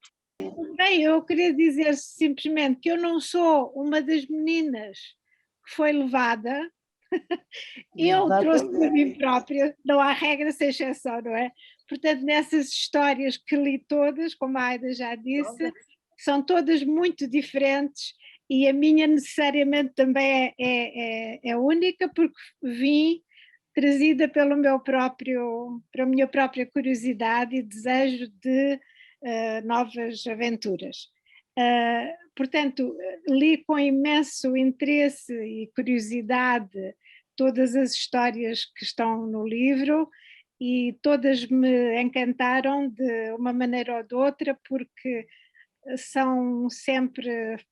Bem, eu queria dizer simplesmente que eu não sou uma das meninas que foi levada, eu trouxe para mim própria, não há regra sem exceção, não é? Portanto, nessas histórias que li todas, como a Aida já disse, são todas muito diferentes e a minha necessariamente também é única, porque vim trazida pela minha própria curiosidade e desejo de novas aventuras. Portanto, li com imenso interesse e curiosidade todas as histórias que estão no livro e todas me encantaram de uma maneira ou de outra, porque são sempre, de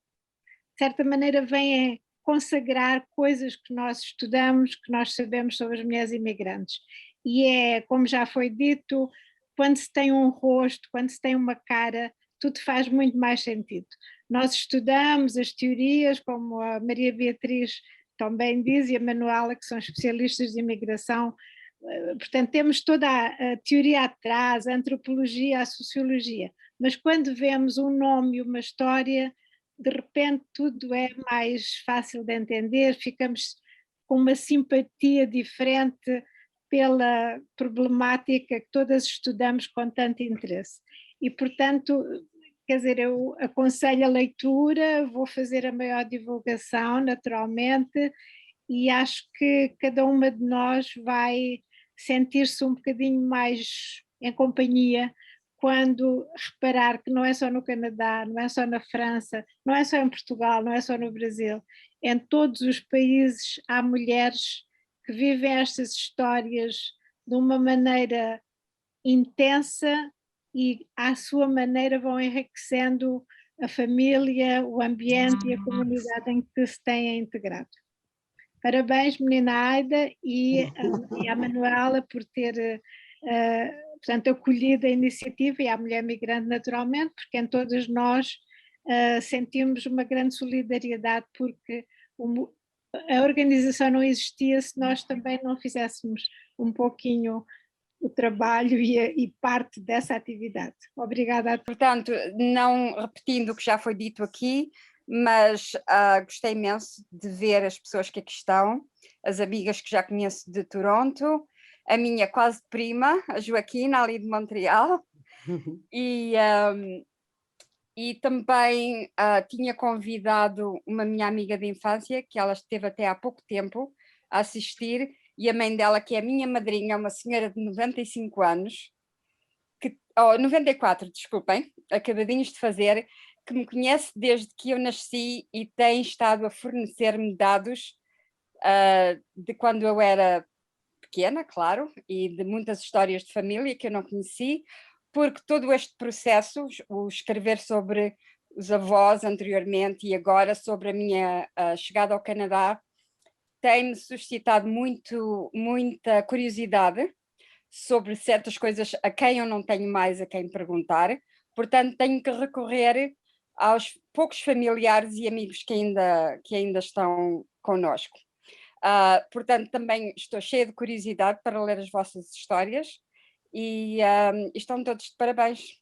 certa maneira, vêm consagrar coisas que nós estudamos, que nós sabemos sobre as mulheres imigrantes. E é, como já foi dito, quando se tem um rosto, quando se tem uma cara, tudo faz muito mais sentido. Nós estudamos as teorias, como a Maria Beatriz também diz, e a Manuela, que são especialistas de imigração, portanto temos toda a teoria atrás, a antropologia, a sociologia, mas quando vemos um nome e uma história, de repente tudo é mais fácil de entender, ficamos com uma simpatia diferente pela problemática que todas estudamos com tanto interesse. E, portanto, quer dizer, eu aconselho a leitura, vou fazer a maior divulgação, naturalmente, e acho que cada uma de nós vai sentir-se um bocadinho mais em companhia quando reparar que não é só no Canadá, não é só na França, não é só em Portugal, não é só no Brasil, em todos os países há mulheres que vivem estas histórias de uma maneira intensa e à sua maneira vão enriquecendo a família, o ambiente e a comunidade em que se têm integrado. Parabéns, menina Aida, e à Manuela por ter portanto, acolhido a iniciativa, e à mulher migrante naturalmente, porque em todas nós sentimos uma grande solidariedade, porque a organização não existia se nós também não fizéssemos um pouquinho o trabalho e parte dessa atividade. Obrigada a todos. Portanto, não repetindo o que já foi dito aqui, mas gostei imenso de ver as pessoas que aqui estão, as amigas que já conheço de Toronto, a minha quase prima, a Joaquina, ali de Montreal, e também tinha convidado uma minha amiga de infância, que ela esteve até há pouco tempo a assistir, e a mãe dela, que é a minha madrinha, uma senhora de 95 anos, 94, desculpem, acabadinhos de fazer, que me conhece desde que eu nasci e tem estado a fornecer-me dados de quando eu era pequena, claro, e de muitas histórias de família que eu não conheci, porque todo este processo, o escrever sobre os avós anteriormente e agora sobre a minha chegada ao Canadá, tem-me suscitado muita curiosidade sobre certas coisas a quem eu não tenho mais a quem perguntar, portanto tenho que recorrer aos poucos familiares e amigos que ainda estão connosco. Portanto, também estou cheia de curiosidade para ler as vossas histórias e estão todos de parabéns.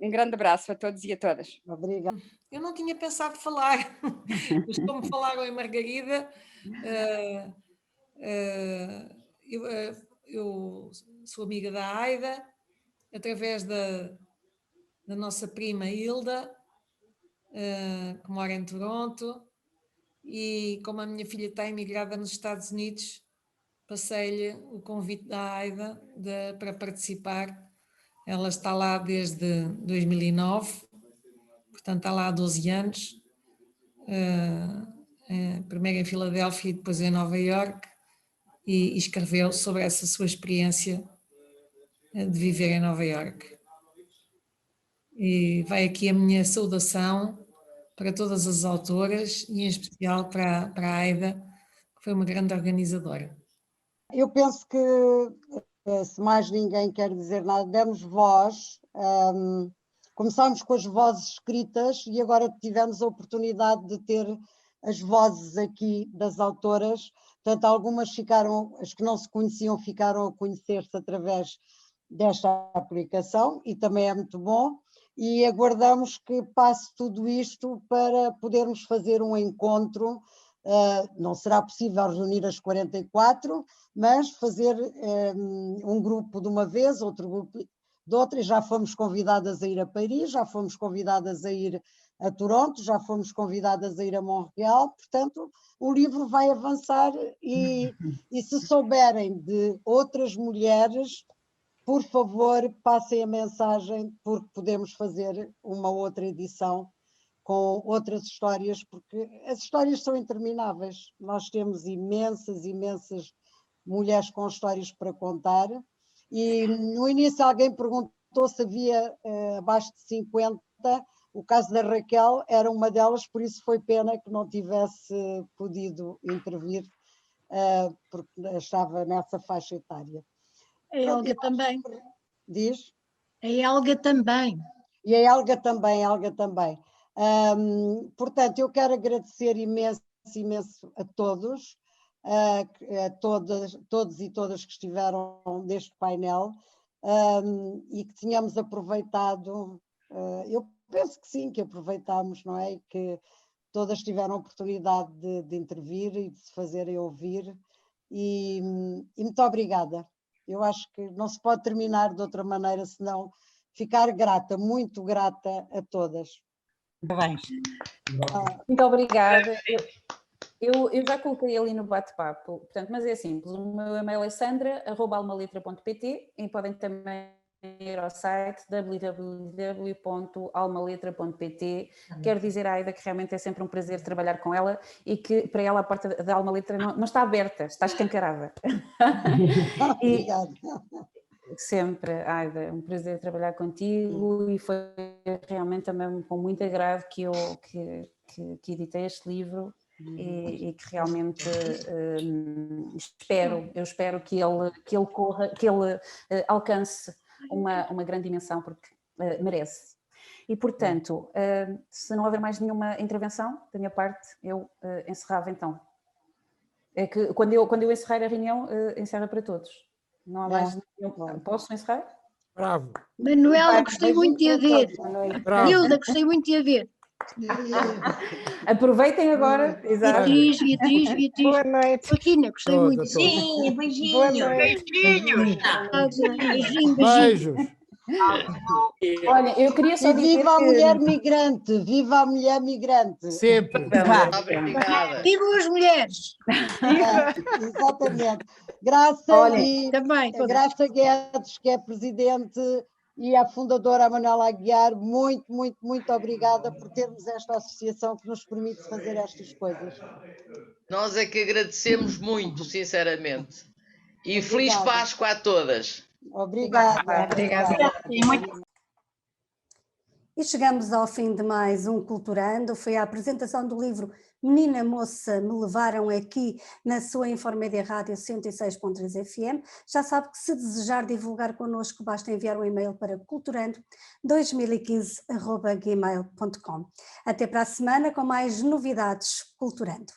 Um grande abraço a todos e a todas. Obrigada. Eu não tinha pensado falar, mas como falaram em Margarida, eu sou amiga da Aida, através da nossa prima Hilda, que mora em Toronto, e como a minha filha está emigrada nos Estados Unidos, passei-lhe o convite da Aida para participar. Ela está lá desde 2009, portanto está lá há 12 anos, primeiro em Filadélfia e depois em Nova Iorque, e escreveu sobre essa sua experiência de viver em Nova Iorque. E vai aqui a minha saudação para todas as autoras e em especial para a Aida, que foi uma grande organizadora. Eu penso que, se mais ninguém quer dizer nada, demos voz, começámos com as vozes escritas e agora tivemos a oportunidade de ter as vozes aqui das autoras. Portanto, algumas ficaram, as que não se conheciam ficaram a conhecer-se através desta aplicação e também é muito bom. E aguardamos que passe tudo isto para podermos fazer um encontro. Não será possível reunir as 44, mas fazer um grupo de uma vez, outro grupo de outra, e já fomos convidadas a ir a Paris, já fomos convidadas a ir a Toronto, já fomos convidadas a ir a Montreal, portanto o livro vai avançar e se souberem de outras mulheres, por favor, passem a mensagem, porque podemos fazer uma outra edição com outras histórias, porque as histórias são intermináveis. Nós temos imensas mulheres com histórias para contar. E no início alguém perguntou se havia abaixo de 50. O caso da Raquel era uma delas, por isso foi pena que não tivesse podido intervir, porque estava nessa faixa etária. A Helga também. Diz? A Helga também. E a Helga também. Portanto, eu quero agradecer imenso a todos, todos e todas que estiveram neste painel, e que tenhamos aproveitado, eu penso que sim, que aproveitámos, não é? E que todas tiveram a oportunidade de intervir e de se fazerem ouvir, e muito obrigada. Eu acho que não se pode terminar de outra maneira, senão ficar grata, muito grata a todas. Parabéns. Muito obrigada. Eu já coloquei ali no bate-papo, portanto, mas é simples, o meu e-mail é sandra@almaletra.pt e podem também ir ao site www.almaletra.pt. Quero dizer à Aida que realmente é sempre um prazer trabalhar com ela e que para ela a porta da Alma Letra não está aberta, está escancarada. Obrigada. Sempre, Aida, um prazer trabalhar contigo e foi realmente também com muito agrado que eu editei este livro e que realmente espero que ele corra, que ele alcance uma grande dimensão, porque merece. E portanto, se não houver mais nenhuma intervenção da minha parte, eu encerrava então. É que quando eu encerrar a reunião, encerra para todos. Não há mais nenhum. Posso encerrar? Bravo. Manuela, gostei muito de a ver. Hilda, gostei muito de a ver. Aproveitem agora. Exato. Beatriz. Boa noite. Joaquina, gostei muito. Sim, beijinhos. Boa noite. Beijinhos. Beijos. Olha, eu queria só dizer viva a que... mulher migrante, viva a mulher migrante. Sempre. Obrigada. Viva as mulheres. Exatamente. Graça Guedes, que é presidente, e a fundadora Manuela Aguiar, muito obrigada por termos esta associação que nos permite fazer estas coisas. Nós é que agradecemos muito, sinceramente. E feliz Páscoa a todas. Obrigada. E chegamos ao fim de mais um Culturando. Foi a apresentação do livro Menina Moça Me Levaram Aqui na sua Infomédia Rádio 106.3 FM. Já sabe que se desejar divulgar connosco basta enviar um e-mail para culturando2015@gmail.com. Até para a semana com mais novidades Culturando.